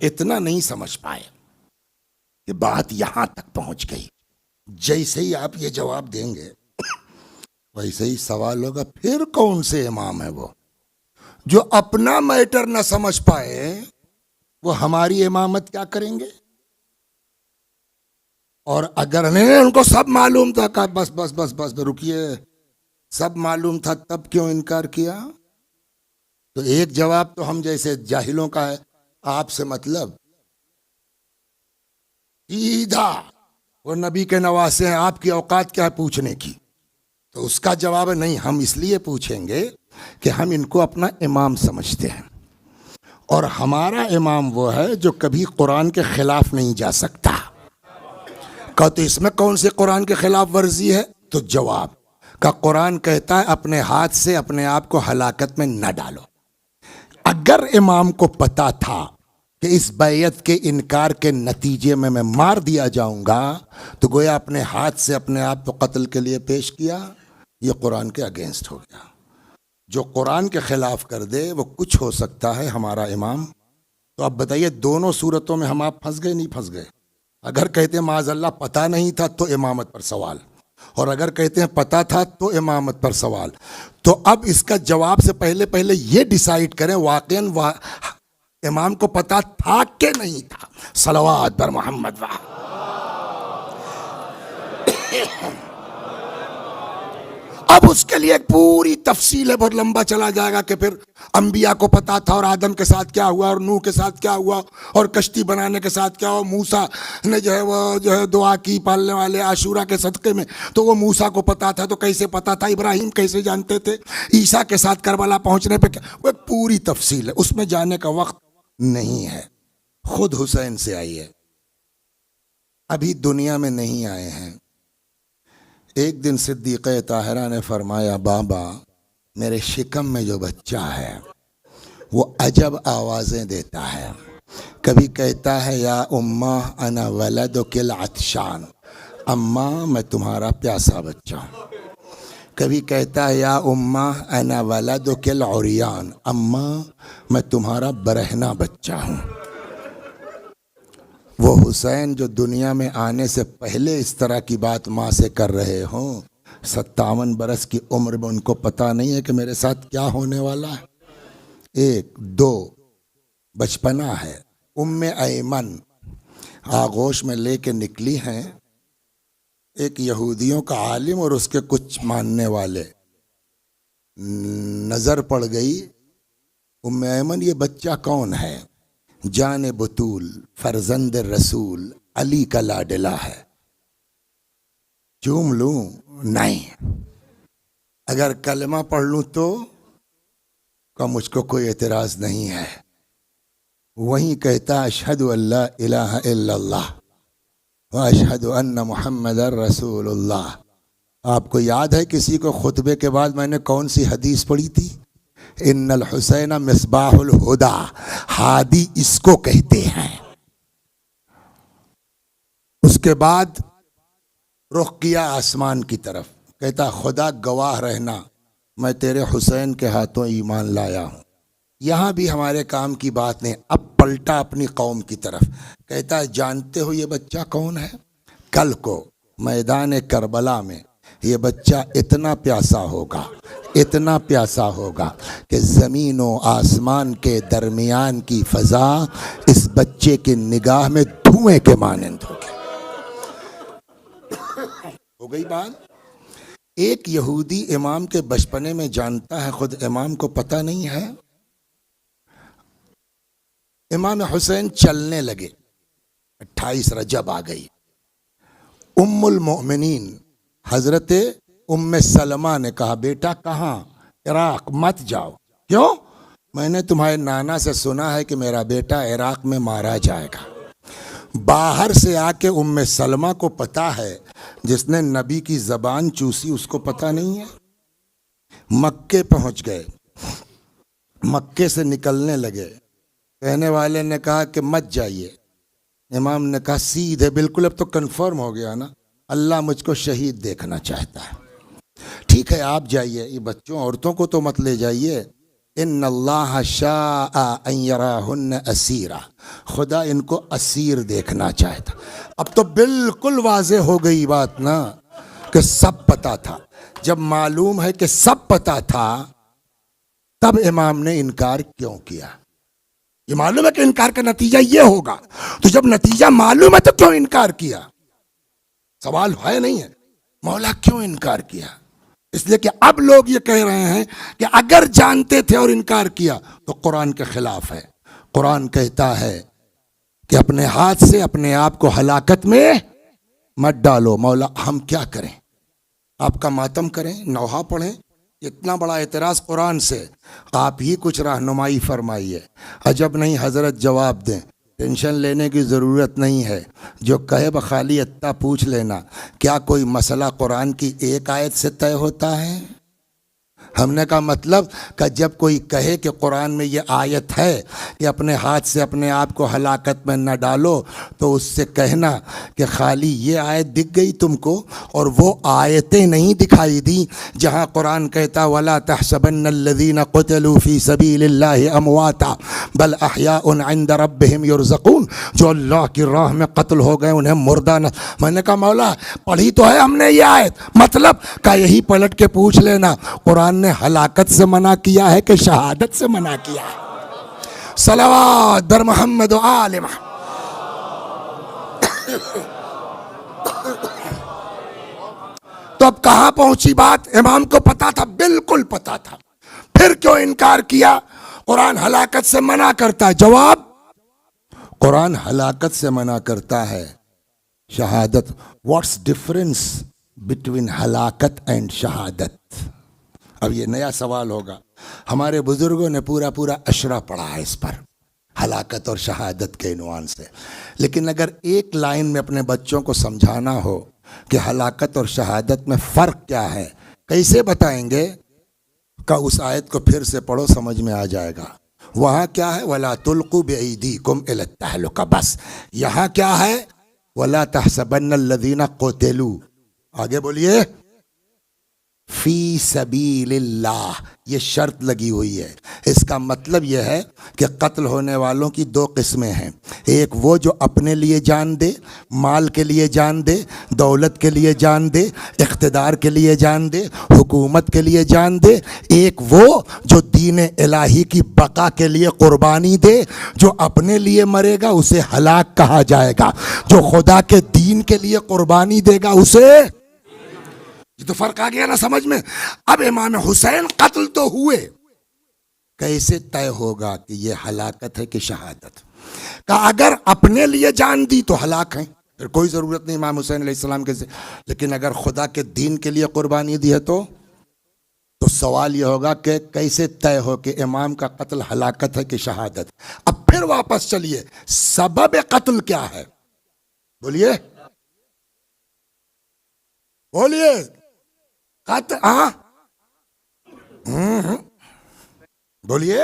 اتنا نہیں سمجھ پائے کہ بات یہاں تک پہنچ گئی. جیسے ہی آپ یہ جواب دیں گے ویسے ہی سوال ہوگا پھر کون سے امام ہے وہ جو اپنا میٹر نہ سمجھ پائے، وہ ہماری امامت کیا کریں گے؟ اور اگر نہیں ان کو سب معلوم تھا، کہا بس بس بس بس رکیے، سب معلوم تھا تب کیوں انکار کیا؟ تو ایک جواب تو ہم جیسے جاہلوں کا ہے، آپ سے مطلب سیدھا وہ نبی کے نواسے ہیں، آپ کی اوقات کیا ہے پوچھنے کی؟ تو اس کا جواب ہے نہیں، ہم اس لیے پوچھیں گے کہ ہم ان کو اپنا امام سمجھتے ہیں، اور ہمارا امام وہ ہے جو کبھی قرآن کے خلاف نہیں جا سکتا. کہا تو اس میں کون سے قرآن کے خلاف ورزی ہے؟ تو جواب کا قرآن کہتا ہے اپنے ہاتھ سے اپنے آپ کو ہلاکت میں نہ ڈالو. اگر امام کو پتا تھا کہ اس بیعت کے انکار کے نتیجے میں مار دیا جاؤں گا تو گویا اپنے ہاتھ سے اپنے آپ کو قتل کے لیے پیش کیا. یہ قرآن کے اگینسٹ ہو گیا. جو قرآن کے خلاف کر دے وہ کچھ ہو سکتا ہے ہمارا امام. تو اب بتائیے دونوں صورتوں میں ہم آپ پھنس گئے نہیں پھنس گئے؟ اگر کہتے ہیں معاذ اللہ پتہ نہیں تھا تو امامت پر سوال، اور اگر کہتے ہیں پتہ تھا تو امامت پر سوال. تو اب اس کا جواب سے پہلے یہ ڈیسائیڈ کریں واقعاً امام کو پتہ تھا کہ نہیں تھا. صلوات بر محمد. اب اس کے لیے ایک پوری تفصیل ہے، بہت لمبا چلا جائے گا کہ پھر انبیاء کو پتا تھا اور آدم کے ساتھ کیا ہوا اور نوح کے ساتھ کیا ہوا اور کشتی بنانے کے ساتھ کیا ہوا. موسیٰ نے جو ہے دعا کی پالنے والے عاشورہ کے صدقے میں، تو وہ موسیٰ کو پتا تھا تو کیسے پتا تھا؟ ابراہیم کیسے جانتے تھے؟ عیسیٰ کے ساتھ کربلا پہنچنے پہ کیا؟ وہ ایک پوری تفصیل ہے، اس میں جانے کا وقت نہیں ہے. خود حسین سے آئیے، ابھی دنیا میں نہیں آئے ہیں. ایک دن صدیقہ طاہرہ نے فرمایا بابا میرے شکم میں جو بچہ ہے وہ عجب آوازیں دیتا ہے. کبھی کہتا ہے یا اماں انا ولدک العطشان، اماں میں تمہارا پیاسا بچہ ہوں. کبھی کہتا ہے یا اماں انا ولدک العریان، اماں میں تمہارا برہنہ بچہ ہوں. وہ حسین جو دنیا میں آنے سے پہلے اس طرح کی بات ماں سے کر رہے ہوں، 57 برس کی عمر میں ان کو پتہ نہیں ہے کہ میرے ساتھ کیا ہونے والا ہے. 1 2 بچپنا ہے. ام ایمن آغوش میں لے کے نکلی ہیں. ایک یہودیوں کا عالم اور اس کے کچھ ماننے والے، نظر پڑ گئی ام ایمن یہ بچہ کون ہے؟ جان بطول فرزند رسول علی کا لاڈلا ہے. چوم لوں؟ نہیں. اگر کلمہ پڑھ لوں تو کہ مجھ کو کوئی اعتراض نہیں ہے. وہیں کہتا اشہد ان لا الہ الا اللہ واشہد ان محمد رسول اللہ. آپ کو یاد ہے کسی کو خطبے کے بعد میں نے کون سی حدیث پڑھی تھی؟ ان الحسین مصباح الہدا، ہادی اس کو کہتے ہیں. اس کے بعد رخ کیا آسمان کی طرف، کہتا خدا گواہ رہنا میں تیرے حسین کے ہاتھوں ایمان لایا ہوں. یہاں بھی ہمارے کام کی بات نہیں. اب پلٹا اپنی قوم کی طرف، کہتا ہے جانتے ہو یہ بچہ کون ہے؟ کل کو میدان کربلا میں یہ بچہ اتنا پیاسا ہوگا، اتنا پیاسا ہوگا کہ زمین و آسمان کے درمیان کی فضا اس بچے کی نگاہ میں دھوئیں کے مانند ہوگی۔ ہو گئی بات؟ ایک یہودی امام کے بچپنے میں جانتا ہے، خود امام کو پتہ نہیں ہے۔ امام حسین چلنے لگے، 28 رجب آ گئی، ام المؤمنین حضرت ام سلمہ نے کہا بیٹا کہاں؟ عراق مت جاؤ۔ کیوں؟ میں نے تمہارے نانا سے سنا ہے کہ میرا بیٹا عراق میں مارا جائے گا۔ باہر سے آ کے ام سلمہ کو پتا ہے، جس نے نبی کی زبان چوسی اس کو پتا نہیں ہے۔ مکے پہنچ گئے، مکے سے نکلنے لگے، کہنے والے نے کہا کہ مت جائیے، امام نے کہا سیدھے، بالکل اب تو کنفرم ہو گیا نا، اللہ مجھ کو شہید دیکھنا چاہتا ہے، ٹھیک ہے آپ جائیے، یہ بچوں عورتوں کو تو مت لے جائیے، ان اللہ شاء ان یراہن اسیرا، خدا ان کو اسیر دیکھنا چاہتا۔ اب تو بالکل واضح ہو گئی بات نا کہ سب پتا تھا۔ جب معلوم ہے کہ سب پتا تھا تب امام نے انکار کیوں کیا؟ یہ معلوم ہے کہ انکار کا نتیجہ یہ ہوگا، تو جب نتیجہ معلوم ہے تو کیوں انکار کیا؟ سوال ہے نہیں ہے، مولا کیوں انکار کیا؟ اس لیے کہ اب لوگ یہ کہہ رہے ہیں کہ اگر جانتے تھے اور انکار کیا تو قرآن کے خلاف ہے۔ قرآن کہتا ہے کہ اپنے ہاتھ سے اپنے آپ کو ہلاکت میں مت ڈالو۔ مولا ہم کیا کریں؟ آپ کا ماتم کریں، نوحہ پڑھیں؟ اتنا بڑا اعتراض قرآن سے، آپ ہی کچھ رہنمائی فرمائیے۔ عجب نہیں حضرت جواب دیں، ٹینشن لینے کی ضرورت نہیں ہے، جو کہے بخالی اتنا پوچھ لینا، کیا کوئی مسئلہ قرآن کی ایک آیت سے طے ہوتا ہے؟ ہم نے کہا مطلب کہ جب کوئی کہے کہ قرآن میں یہ آیت ہے کہ اپنے ہاتھ سے اپنے آپ کو ہلاکت میں نہ ڈالو، تو اس سے کہنا کہ خالی یہ آیت دکھ گئی تم کو اور وہ آیتیں نہیں دکھائی دی جہاں قرآن کہتا وَلَا تَحْسَبَنَّ الَّذِينَ قُتِلُوا فِي سَبِيلِ اللَّهِ أَمْوَاتًا بَلْ أَحْيَاءٌ عِندَ رَبِّهِمْ يُرْزَقُونَ، جو اللہ کی راہ میں قتل ہو گئے انہیں مردہ نہ۔ میں نے کہا مولا پڑھی تو ہے ہم نے یہ آیت، مطلب کا یہی پلٹ کے پوچھ لینا، قرآن نے ہلاکت سے منع کیا ہے کہ شہادت سے منع کیا ہے؟ صلوات بر محمد و آل محمد۔ تو اب کہاں پہنچی بات؟ امام کو پتا تھا، بالکل پتا تھا، پھر کیوں انکار کیا؟ قرآن ہلاکت سے منع کرتا ہے۔ جواب، قرآن ہلاکت سے منع کرتا ہے، شہادت۔ واٹس ڈفرنس بٹوین ہلاکت اینڈ شہادت؟ اب یہ نیا سوال ہوگا۔ ہمارے بزرگوں نے پورا اشرا پڑھا ہے اس پر، ہلاکت اور شہادت کے عنوان سے، لیکن اگر ایک لائن میں اپنے بچوں کو سمجھانا ہو کہ ہلاکت اور شہادت میں فرق کیا ہے، کیسے بتائیں گے؟ کہ اس آیت کو پھر سے پڑھو، سمجھ میں آ جائے گا۔ وہاں کیا ہے؟ وَلَا تُلْقُوا بِأَيْدِيكُمْ إِلَى التَّهْلُكَةِ، بس یہاں کیا ہے؟ وَلَا تَحْسَبَنَّ الَّذِينَ قُتِلُوا، آگے بولیے، فی سبیل اللہ، یہ شرط لگی ہوئی ہے۔ اس کا مطلب یہ ہے کہ قتل ہونے والوں کی دو قسمیں ہیں، ایک وہ جو اپنے لیے جان دے، مال کے لیے جان دے، دولت کے لیے جان دے، اقتدار کے لیے جان دے، حکومت کے لیے جان دے، ایک وہ جو دین الہی کی بقا کے لیے قربانی دے۔ جو اپنے لیے مرے گا اسے ہلاک کہا جائے گا، جو خدا کے دین کے لیے قربانی دے گا اسے۔ یہ تو فرق آ گیا نا سمجھ میں؟ اب امام حسین قتل تو ہوئے، کیسے طے ہوگا کہ یہ ہلاکت ہے کہ شہادت؟ کہ اگر اپنے لیے جان دی تو ہلاک ہیں، پھر کوئی ضرورت نہیں امام حسین علیہ السلام کے، لیکن اگر خدا کے دین کے لیے قربانی دی ہے تو سوال یہ ہوگا کہ کیسے طے ہو کہ امام کا قتل ہلاکت ہے کہ شہادت؟ اب پھر واپس چلیے، سبب قتل کیا ہے؟ بولیے بولیے، قتل، بولیے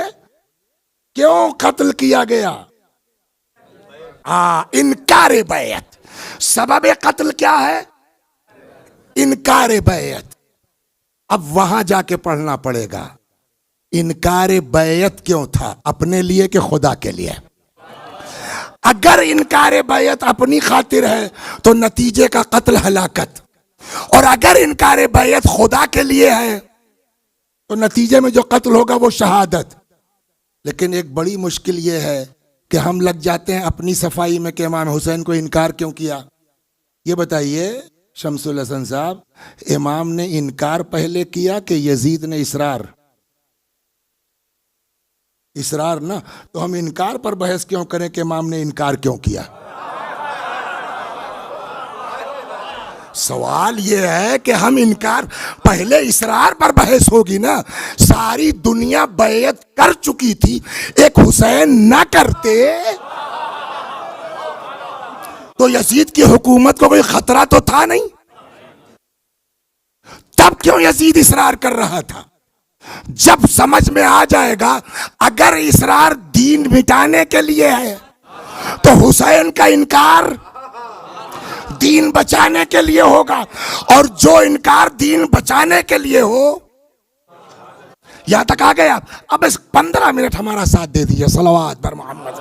کیوں قتل کیا گیا؟ انکار بیعت۔ سبب قتل کیا ہے؟ انکار بیعت۔ اب وہاں جا کے پڑھنا پڑے گا، انکار بیعت کیوں تھا؟ اپنے لیے کہ خدا کے لیے؟ اگر انکار بیعت اپنی خاطر ہے تو نتیجے کا قتل ہلاکت، اور اگر انکار بیعت خدا کے لیے ہے تو نتیجے میں جو قتل ہوگا وہ شہادت۔ لیکن ایک بڑی مشکل یہ ہے کہ ہم لگ جاتے ہیں اپنی صفائی میں کہ امام حسین کو انکار کیوں کیا۔ یہ بتائیے شمس الحسن صاحب، امام نے انکار پہلے کیا کہ یزید نے اصرار نا، تو ہم انکار پر بحث کیوں کریں کہ امام نے انکار کیوں کیا؟ سوال یہ ہے کہ ہم انکار پہلے اصرار پر بحث ہوگی نا۔ ساری دنیا بیعت کر چکی تھی، ایک حسین نہ کرتے تو یزید کی حکومت کو کوئی خطرہ تو تھا نہیں، تب کیوں یزید اصرار کر رہا تھا؟ جب سمجھ میں آ جائے گا اگر اصرار دین مٹانے کے لیے ہے تو حسین کا انکار دین بچانے کے لیے ہوگا، اور جو انکار دین بچانے کے لیے ہو۔ یہاں تک آ گئے آپ؟ اب اس 15 منٹ ہمارا ساتھ دے دیجیے، صلوات بر محمد۔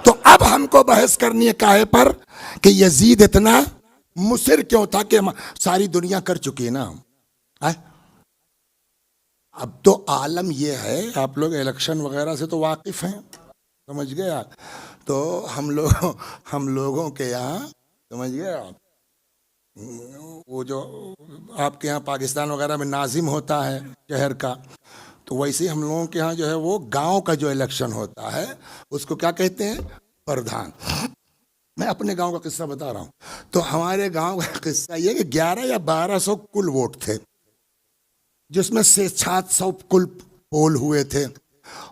تو اب ہم کو بحث کرنی ہے کاہے پر کہ یزید اتنا مصر کیوں تھا کہ ساری دنیا کر چکی ہے نا۔ اب تو عالم یہ ہے، آپ لوگ الیکشن وغیرہ سے تو واقف ہیں، سمجھ گئے آپ؟ تو ہم لوگوں کے یہاں، سمجھ گئے آپ، وہ جو آپ کے یہاں پاکستان وغیرہ میں ناظم ہوتا ہے شہر کا، تو ویسے ہم لوگوں کے ہاں جو ہے وہ گاؤں کا جو الیکشن ہوتا ہے اس کو کیا کہتے ہیں؟ پردھان۔ میں اپنے گاؤں کا قصہ بتا رہا ہوں۔ تو ہمارے گاؤں کا قصہ یہ کہ 1100 یا 1200 کل ووٹ تھے، جس میں سے 700 کل پول ہوئے تھے،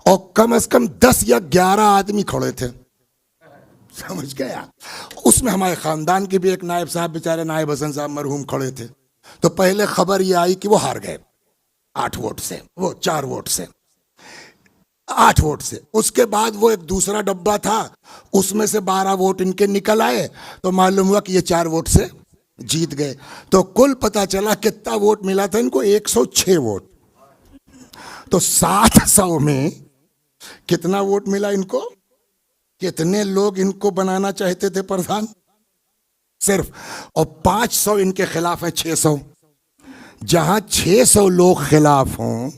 اور کم از کم 10 یا 11 آدمی کھڑے تھے، سمجھ گئے آپ؟ اس میں ہمارے خاندان کے بھی ایک نائب صاحب، بیچارے نائب حسن صاحب مرحوم، کھڑے تھے۔ تو پہلے خبر یہ آئی کہ وہ ہار گئے 8 ووٹ سے، وہ 4 ووٹ سے، 8 ووٹ سے۔ اس کے بعد وہ ایک دوسرا ڈبہ تھا، اس میں سے 12 ووٹ ان کے نکل آئے، تو معلوم ہوا کہ یہ 4 ووٹ سے جیت گئے۔ تو کل پتا چلا کتنا ووٹ ملا تھا ان کو؟ 106 ووٹ۔ تو 700 میں کتنا ووٹ ملا ان کو؟ کتنے لوگ ان کو بنانا چاہتے تھے پردھان؟ صرف، اور 500 ان کے خلاف ہے، 600۔ جہاں 600 لوگ خلاف ہوں،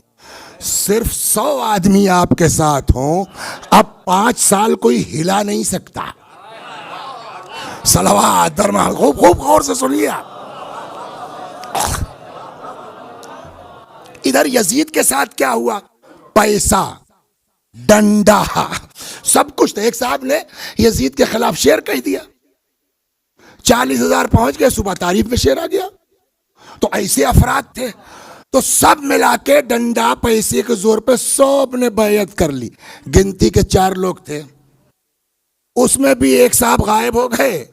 صرف 100 آدمی آپ کے ساتھ ہوں، اب 5 سال کوئی ہلا نہیں سکتا۔ صلوات درما، خوب غور سے سنیے آپ۔ ادھر یزید کے ساتھ کیا ہوا؟ پیسہ، ڈنڈا، سب کچھ تھا۔ ایک صاحب نے یزید کے خلاف شعر کہہ دیا، 40,000 پہنچ گئے، صبح تعریف میں شعر آ گیا۔ تو ایسے افراد تھے، تو سب ملا کے ڈنڈا پیسے کے زور پہ سب نے بیعت کر لی۔ گنتی کے 4 لوگ تھے، اس میں بھی ایک صاحب غائب ہو گئے۔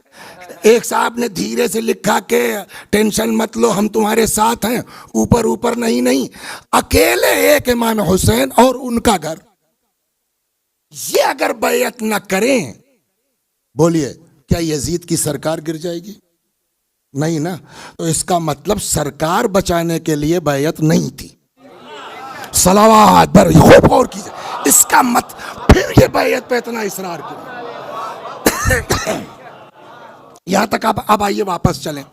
ایک صاحب نے دھیرے سے لکھا کہ ٹینشن مت لو، ہم تمہارے ساتھ ہیں، اوپر نہیں۔ اکیلے ایک امام حسین اور ان کا گھر، یہ اگر بیعت نہ کریں، بولیے کیا یزید کی سرکار گر جائے گی؟ نہیں نا۔ تو اس کا مطلب سرکار بچانے کے لیے بیعت نہیں تھی۔ صلوات پر خوب غور کیجیے، اس کا پھر یہ بیعت پہ اتنا اصرار کیوں؟ یہاں تک اب آئیے واپس چلیں۔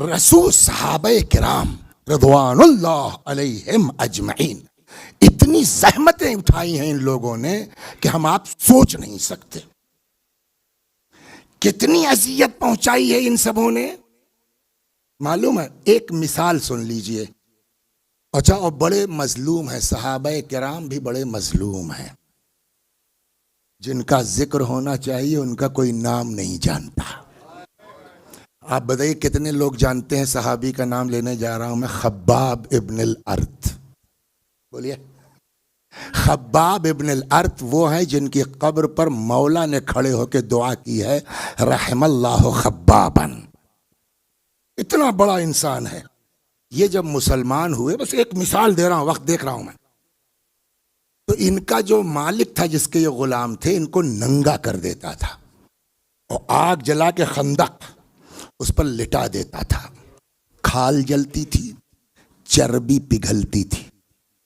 رسول صحابہ کرام رضوان اللہ علیہم اجمعین، اتنی زحمتیں اٹھائی ہیں ان لوگوں نے کہ ہم آپ سوچ نہیں سکتے، کتنی اذیت پہنچائی ہے ان سبوں نے۔ معلوم ہے، ایک مثال سن لیجئے۔ اچھا، اور بڑے مظلوم ہیں صحابہ کرام، بھی بڑے مظلوم ہیں، جن کا ذکر ہونا چاہیے ان کا کوئی نام نہیں جانتا۔ آپ بتائیے کتنے لوگ جانتے ہیں صحابی کا نام لینے جا رہا ہوں میں؟ خباب ابن الارت، بولیے۔ خباب ابن الارت وہ ہیں جن کی قبر پر مولا نے کھڑے ہو کے دعا کی ہے، رحم اللہ خبابا۔ اتنا بڑا انسان ہے یہ۔ جب مسلمان ہوئے، بس ایک مثال دے رہا ہوں، وقت دیکھ رہا ہوں میں، تو ان کا جو مالک تھا جس کے یہ غلام تھے، ان کو ننگا کر دیتا تھا اور آگ جلا کے خندق اس پر لٹا دیتا تھا۔ کھال جلتی تھی، چربی پگھلتی تھی،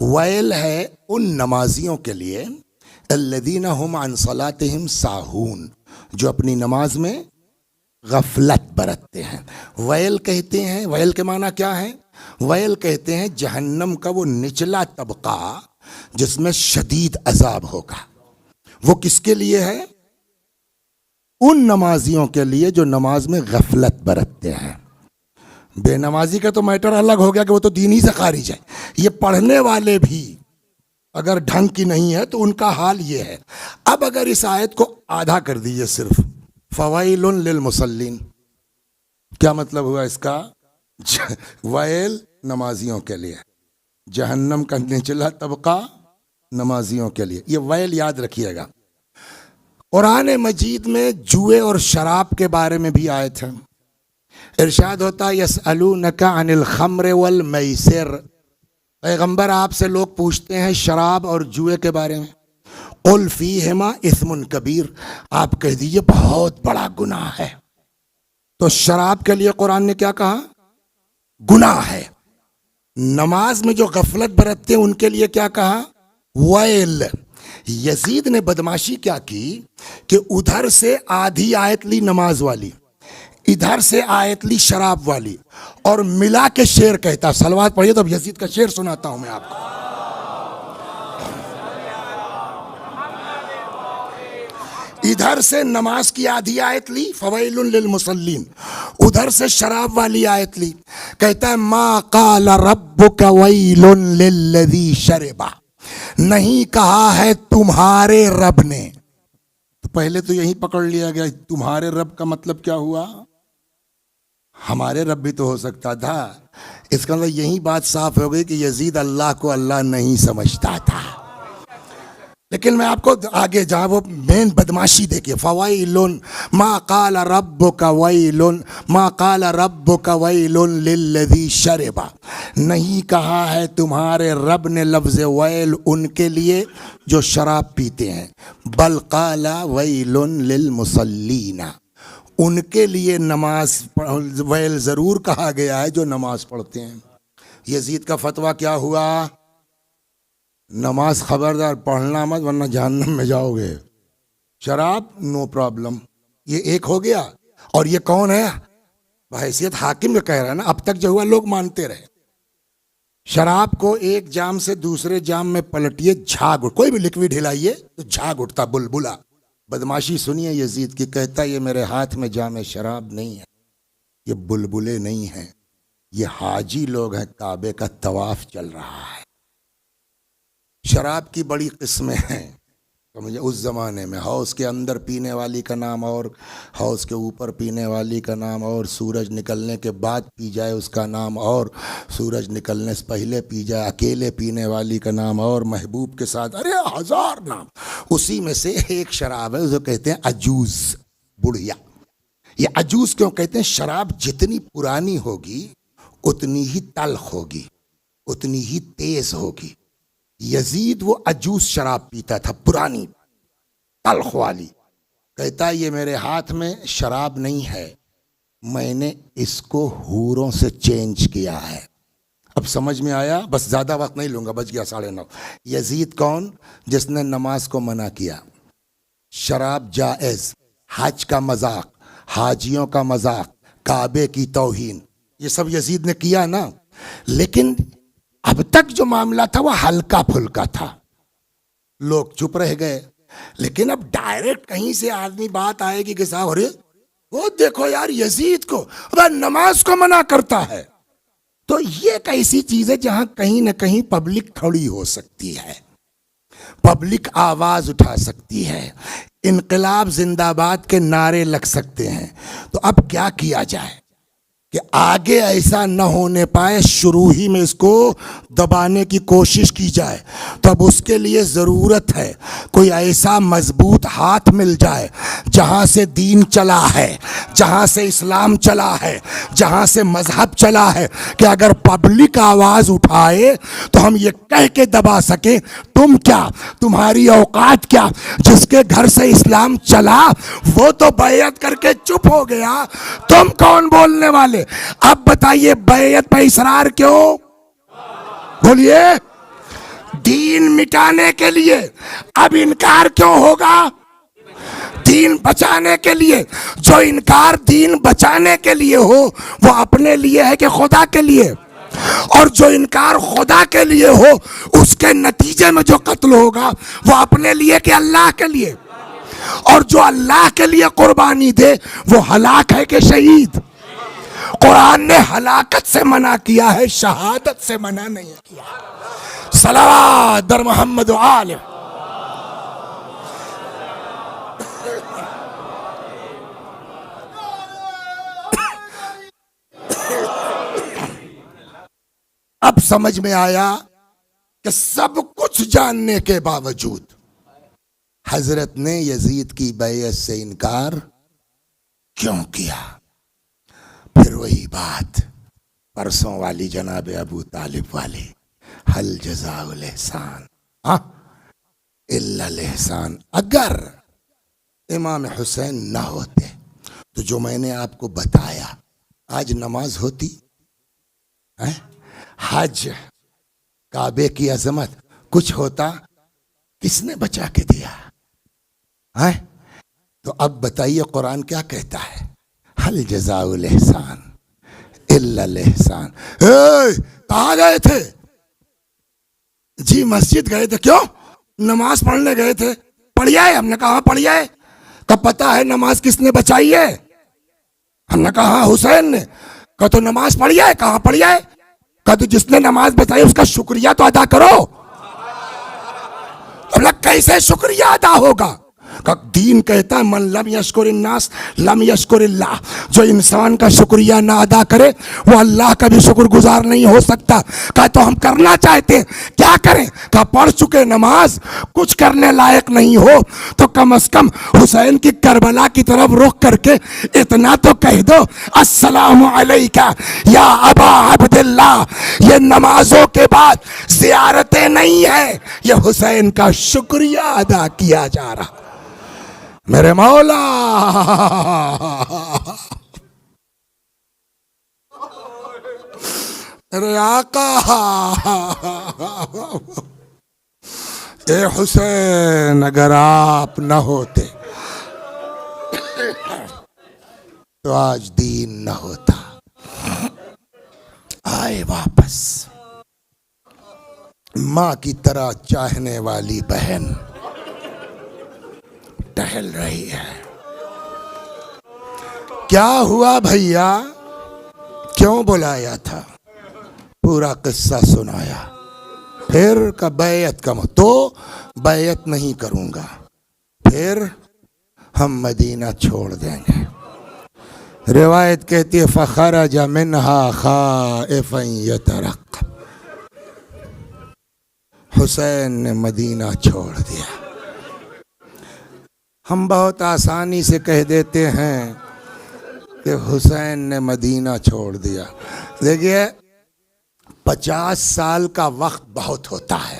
ویل ہے ان نمازیوں کے لیے الذین هم عن صلاتهم ساہون، جو اپنی نماز میں غفلت برتتے ہیں۔ ویل کہتے ہیں، ویل کے معنی کیا ہے؟ ویل کہتے ہیں جہنم کا وہ نچلا طبقہ جس میں شدید عذاب ہوگا۔ وہ کس کے لیے ہے؟ ان نمازیوں کے لیے جو نماز میں غفلت برتتے ہیں۔ بے نمازی کا تو میٹر الگ ہو گیا کہ وہ تو دین ہی سے خارج ہے، یہ پڑھنے والے بھی اگر ڈھنگ کی نہیں ہے تو ان کا حال یہ ہے۔ اب اگر اس آیت کو آدھا کر دیجئے صرف، فویل للمصلین، کیا مطلب ہوا اس کا؟ ویل نمازیوں کے لیے، جہنم کا نچلا طبقہ نمازیوں کے لیے، یہ ویل یاد رکھیے گا۔ قرآن مجید میں جوئے اور شراب کے بارے میں بھی آیت ہے، ارشاد ہوتا یسألونک عن الخمر والمیسر، پیغمبر آپ سے لوگ پوچھتے ہیں شراب اور جوئے کے بارے میں، قل فیہما اثم کبیر، آپ کہہ دیجئے بہت بڑا گناہ ہے۔ تو شراب کے لیے قرآن نے کیا کہا؟ گناہ ہے۔ نماز میں جو غفلت برتتے ہیں ان کے لیے کیا کہا؟ ویل۔ یزید نے بدماشی کیا کی کہ ادھر سے آدھی آیت لی نماز والی، ادھر سے آیت لی شراب والی، اور ملا کے شعر کہتا۔ صلوات پڑھیے تو اب یزید کا شعر سناتا ہوں میں آپ کو۔ ادھر سے نماز کی آدھی آیت لی فویل للمصلین، ادھر سے شراب والی آیت لی، کہتا ہے ما قال ربک ویل للذی شربا، نہیں کہا ہے تمہارے رب نے۔ تو پہلے تو یہی پکڑ لیا گیا، تمہارے رب کا مطلب کیا ہوا؟ ہمارے رب بھی تو ہو سکتا تھا۔ اس کا مطلب یہی بات صاف ہو گئی کہ یزید اللہ کو اللہ نہیں سمجھتا تھا۔ لیکن میں آپ کو آگے جہاں وہ مین بدماشی دیکھیے، فویل ما قال ربک ویل، ما قال ربک ویل للذی شرب، نہیں کہا ہے تمہارے رب نے لفظ ویل ان کے لیے جو شراب پیتے ہیں، بل قال ویل للمصلین، ان کے لیے نماز ویل ضرور کہا گیا ہے جو نماز پڑھتے ہیں۔ یزید کا فتویٰ کیا ہوا؟ نماز خبردار پڑھنا مت ورنہ جہنم میں جاؤ گے، شراب نو پرابلم۔ یہ ایک ہو گیا، اور یہ کون ہے؟ بحیثیت حاکم جو کہہ رہا ہے نا، اب تک جو ہوا لوگ مانتے رہے۔ شراب کو ایک جام سے دوسرے جام میں پلٹیے، جھاگ اٹھ، کوئی بھی لکوڈ ہلائیے تو جھاگ اٹھتا، بلبلا۔ بدماشی سنیے یزید کی، کہتا یہ میرے ہاتھ میں جام شراب نہیں ہے، یہ بلبلے نہیں ہیں، یہ حاجی لوگ ہیں، کعبے کا طواف چل رہا ہے۔ شراب کی بڑی قسمیں ہیں، سمجھے؟ اس زمانے میں حوض کے اندر پینے والی کا نام اور، حوض کے اوپر پینے والی کا نام اور، سورج نکلنے کے بعد پی جائے اس کا نام اور، سورج نکلنے سے پہلے پی جائے اکیلے پینے والی کا نام اور، محبوب کے ساتھ، ارے ہزار نام۔ اسی میں سے ایک شراب ہے اسے کہتے ہیں عجوز، بڑھیا۔ یہ عجوز کیوں کہتے ہیں؟ شراب جتنی پرانی ہوگی اتنی ہی تلخ ہوگی، اتنی ہی تیز ہوگی۔ یزید وہ عجوز شراب پیتا تھا، پرانی تلخ والی۔ کہتا یہ میرے ہاتھ میں شراب نہیں ہے، میں نے اس کو حوروں سے چینج کیا ہے۔ اب سمجھ میں آیا؟ بس زیادہ وقت نہیں لوں گا، بچ گیا 9:30۔ یزید کون؟ جس نے نماز کو منع کیا، شراب جائز، حج کا مذاق، حاجیوں کا مذاق، کعبے کی توہین، یہ سب یزید نے کیا نا۔ لیکن اب تک جو معاملہ تھا وہ ہلکا پھلکا تھا، لوگ چپ رہ گئے۔ لیکن اب ڈائریکٹ کہیں سے آدمی بات آئے گی کہ صاحب ارے وہ دیکھو یار یزید کو نماز کو منع کرتا ہے، تو یہ ایک ایسی چیز ہے جہاں کہیں نہ کہیں پبلک کھڑی ہو سکتی ہے، پبلک آواز اٹھا سکتی ہے، انقلاب زندہ باد کے نعرے لگ سکتے ہیں۔ تو اب کیا کیا جائے کہ آگے ایسا نہ ہونے پائے، شروع ہی میں اس کو دبانے کی کوشش کی جائے۔ تو اب اس کے لیے ضرورت ہے کوئی ایسا مضبوط ہاتھ مل جائے جہاں سے دین چلا ہے، جہاں سے اسلام چلا ہے، جہاں سے مذہب چلا ہے، کہ اگر پبلک آواز اٹھائے تو ہم یہ کہہ کے دبا سکیں تم کیا، تمہاری اوقات کیا، جس کے گھر سے اسلام چلا وہ تو بیعت کر کے چپ ہو گیا، تم کون بولنے والے؟ اب بتائیے بیعت پہ اصرار کیوں؟ بولیے دین مٹانے کے لیے اب انکار کیوں ہوگا؟ دین بچانے کے لیے۔ جو انکار دین بچانے کے لیے ہو وہ اپنے لیے ہے کہ خدا کے لیے؟ اور جو انکار خدا کے لیے ہو اس کے نتیجے میں جو قتل ہوگا وہ اپنے لیے کہ اللہ کے لیے؟ اور جو اللہ کے لیے قربانی دے وہ ہلاک ہے کہ شہید؟ قرآن نے ہلاکت سے منع کیا ہے، شہادت سے منع نہیں کیا۔ صلوات بر محمد و آلہ۔ اب سمجھ میں آیا کہ سب کچھ جاننے کے باوجود حضرت نے یزید کی بیعت سے انکار کیوں کیا؟ پھر وہی بات پرسوں والی جناب ابو طالب والی، حل جزاء الاحسان الا الاحسان۔ اگر امام حسین نہ ہوتے تو جو میں نے آپ کو بتایا آج نماز ہوتی؟ حج، کعبے کی عظمت کچھ ہوتا؟ کس نے بچا کے دیا؟ تو اب بتائیے قرآن کیا کہتا ہے؟ حل جزاء الاحسان الا الاحسان۔ کہاں گئے تھے؟ جی مسجد گئے تھے۔ کیوں؟ نماز پڑھنے گئے تھے۔ پڑھی آئے؟ ہم نے کہا پڑھی آئے۔ کب پتا ہے نماز کس نے بچائی ہے؟ ہم نے کہا حسین نے۔ کہا تو نماز پڑھی آئے؟ کہاں پڑھی آئے؟ کہا تو جس نے نماز بچائی اس کا شکریہ تو ادا کرو۔ کیسے شکریہ ادا ہوگا؟ دین کہتا ہے من لم یشکر الناس لم یشکر اللہ۔ جو انسان کا شکریہ نہ ادا کرے وہ اللہ کا بھی شکر گزار نہیں ہو سکتا۔ کہا تو ہم کرنا چاہتے ہیں، کیا کریں؟ کہا پڑھ چکے نماز، کچھ کرنے لائق نہیں ہو تو کم از کم حسین کی کربلا کی طرف رخ کر کے اتنا تو کہہ دو السلام علیکہ یا ابا عبداللہ۔ یہ نمازوں کے بعد زیارتیں نہیں ہیں، یہ حسین کا شکریہ ادا کیا جا رہا۔ میرے مولا میرے آقا، اے حسین اگر آپ نہ ہوتے تو آج دین نہ ہوتا۔ آئے واپس ماں کی طرح چاہنے والی بہن ٹہل رہی ہے۔ کیا ہوا بھیا؟ کیوں بلایا تھا؟ پورا قصہ سنایا۔ پھر کا بیعت کا تو بیعت نہیں کروں گا، پھر ہم مدینہ چھوڑ دیں گے۔ روایت کہتی ہے فخرج منہا خائفا یترقب۔ حسین نے مدینہ چھوڑ دیا۔ ہم بہت آسانی سے کہہ دیتے ہیں کہ حسین نے مدینہ چھوڑ دیا۔ دیکھیے 50 سال کا وقت بہت ہوتا ہے،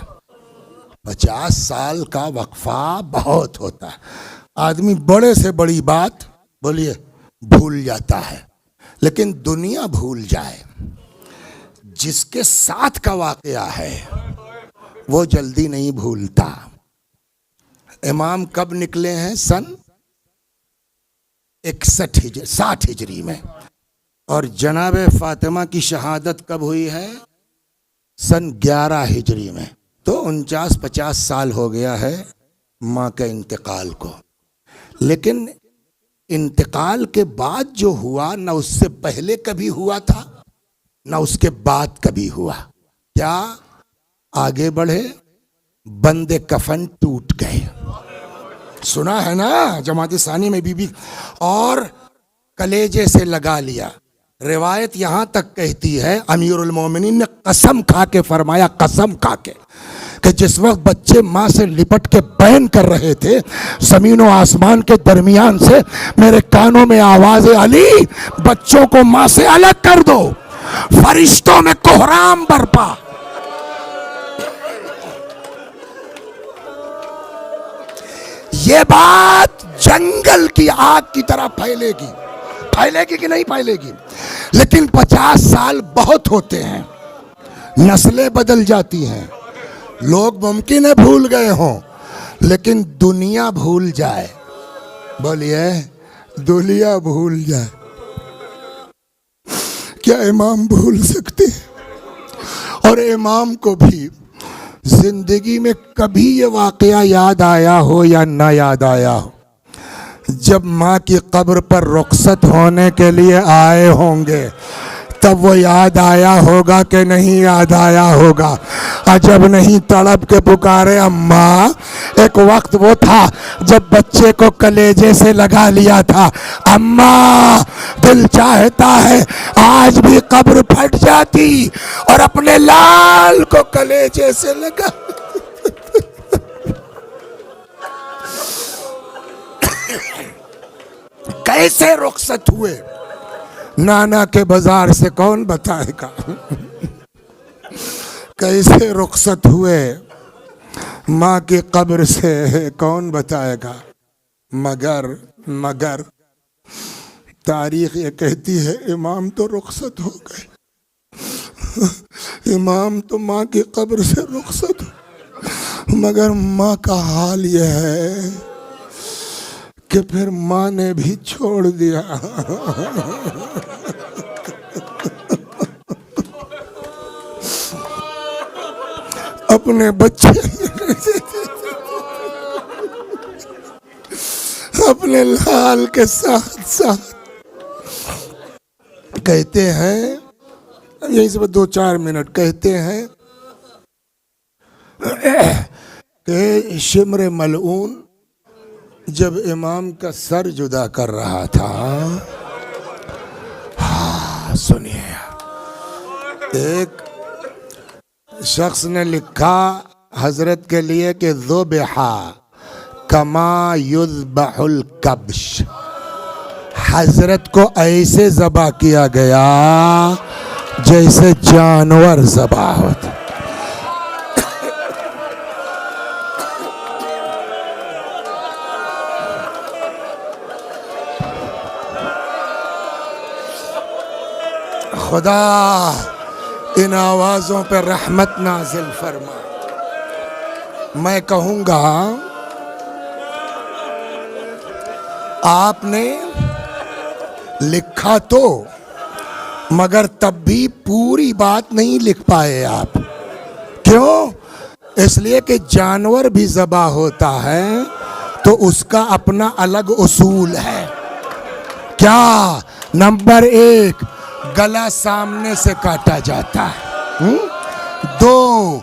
50 سال کا وقفہ بہت ہوتا ہے۔ آدمی بڑے سے بڑی بات بولیے بھول جاتا ہے، لیکن دنیا بھول جائے، جس کے ساتھ کا واقعہ ہے وہ جلدی نہیں بھولتا۔ امام کب نکلے ہیں؟ سن 60 ہجری میں، اور جناب فاطمہ کی شہادت کب ہوئی ہے؟ سن 11 ہجری میں۔ تو 49-50 سال ہو گیا ہے ماں کے انتقال کو۔ لیکن انتقال کے بعد جو ہوا نہ اس سے پہلے کبھی ہوا تھا نہ اس کے بعد کبھی ہوا۔ کیا آگے بڑھے بند کفن ٹوٹ گئے؟ سنا ہے نا جماعت ثانی میں بی اور کلیجے سے لگا لیا۔ روایت یہاں تک کہتی ہے امیر المومنین نے قسم کھا کے فرمایا، قسم کھا کے، کہ جس وقت بچے ماں سے لپٹ کے بین کر رہے تھے زمین و آسمان کے درمیان سے میرے کانوں میں آواز علی بچوں کو ماں سے الگ کر دو، فرشتوں میں کوہرام برپا۔ یہ بات جنگل کی آگ کی طرح پھیلے گی، پھیلے گی کہ نہیں پھیلے گی؟ لیکن 50 سال بہت ہوتے ہیں، نسلیں بدل جاتی ہیں، لوگ ممکن ہے بھول گئے ہوں لیکن دنیا بھول جائے. بولیے دنیا بھول جائے. کیا امام بھول سکتے ہیں؟ اور امام کو بھی زندگی میں کبھی یہ واقعہ یاد آیا ہو یا نہ یاد آیا ہو، جب ماں کی قبر پر رخصت ہونے کے لیے آئے ہوں گے تب وہ یاد آیا ہوگا کہ نہیں یاد آیا ہوگا؟ عجب نہیں تڑپ کے پکارے اماں. ایک وقت وہ تھا جب بچے کو کلیجے سے لگا لیا تھا. اماں دل چاہتا ہے آج بھی قبر پھٹ جاتی اور اپنے لال کو کلیجے سے لگا. کیسے رخصت ہوئے نانا کے بازار سے کون بتائے گا؟ کیسے رخصت ہوئے ماں کی قبر سے کون بتائے گا؟ مگر تاریخ یہ کہتی ہے امام تو رخصت ہو گئے. امام تو ماں کی قبر سے رخصت ہو، مگر ماں کا حال یہ ہے کہ پھر ماں نے بھی چھوڑ دیا. اپنے بچے اپنے لال کے ساتھ ساتھ کہتے ہیں، یہیں سے 2-4 منٹ کہتے ہیں کہ شمر ملعون جب امام کا سر جدا کر رہا تھا، سنیے، ایک شخص نے لکھا حضرت کے لیے کہ ذبحا کما یذبح الکبش، حضرت کو ایسے ذبح کیا گیا جیسے جانور ذبح ہوتا. خدا ان آوازوں پہ رحمت نازل فرما. میں کہوں گا آپ نے لکھا تو مگر تب بھی پوری بات نہیں لکھ پائے آپ. کیوں؟ اس لیے کہ جانور بھی ذبح ہوتا ہے تو اس کا اپنا الگ اصول ہے. کیا؟ نمبر 1 گلا سامنے سے کاٹا جاتا ہے. 2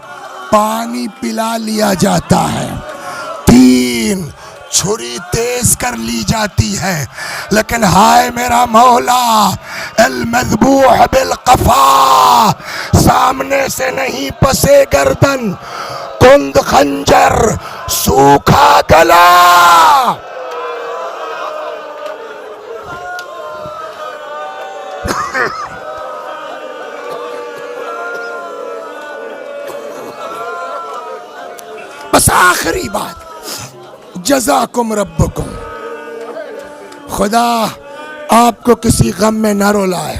پانی پلا لیا جاتا ہے. 3 چھری تیز کر لی جاتی ہے. لیکن ہائے میرا مولا، المذبوح بالقفا، سامنے سے نہیں پسے گردن، کند خنجر، سوکھا گلا. بس آخری بات، جزاکم ربکم، خدا آپ کو کسی غم میں نہ رلائے.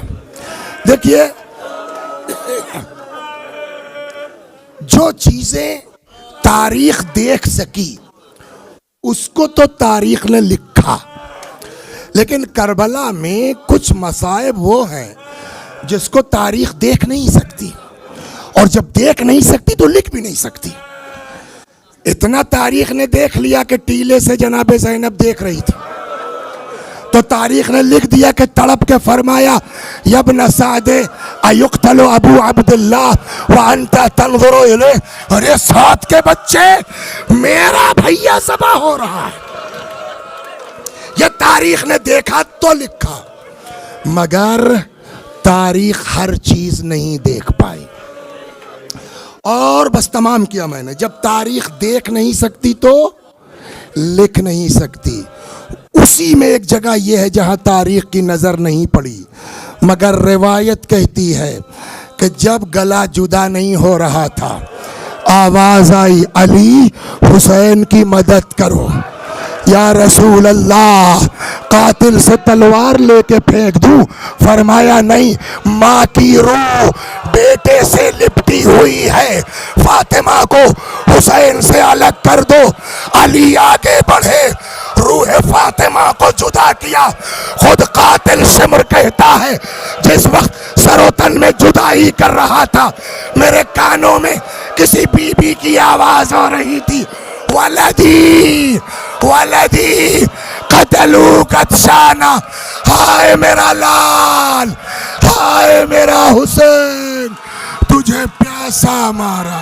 دیکھیے، جو چیزیں تاریخ دیکھ سکی اس کو تو تاریخ نے لکھا، لیکن کربلا میں کچھ مصائب وہ ہیں جس کو تاریخ دیکھ نہیں سکتی، اور جب دیکھ نہیں سکتی تو لکھ بھی نہیں سکتی. اتنا تاریخ نے دیکھ لیا کہ ٹیلے سے جناب زینب دیکھ رہی تھی تو تاریخ نے لکھ دیا کہ تڑپ کے فرمایا، یا ابن سعد ایقتل ابو عبداللہ وانت تنظر الیہ، ارے سعد کے بچے میرا بھیا ذبح ہو رہا ہے. یہ تاریخ نے دیکھا تو لکھا، مگر تاریخ ہر چیز نہیں دیکھ پائی. اور بس تمام کیا میں نے. جب تاریخ دیکھ نہیں سکتی تو لکھ نہیں سکتی. اسی میں ایک جگہ یہ ہے جہاں تاریخ کی نظر نہیں پڑی، مگر روایت کہتی ہے کہ جب گلا جدا نہیں ہو رہا تھا آواز آئی علی حسین کی مدد کرو. یا رسول اللہ قاتل سے تلوار لے کے پھینک دوں؟ فرمایا نہیں، ماں کی روح بیٹے سے لپٹی ہوئی ہے، فاطمہ کو حسین سے الگ کر دو۔ علی آگے بڑھے، روح فاطمہ کو جدا کیا۔ خود قاتل شمر کہتا ہے جس وقت سر و تن میں جدائی کر رہا تھا، میرے کانوں میں کسی بی بی کی آواز آ رہی تھی، ولدی ولدی قتلوا قدشانہ، ہائے میرا لال، ہائے میرا حسین، تجھے پیاسا مارا۔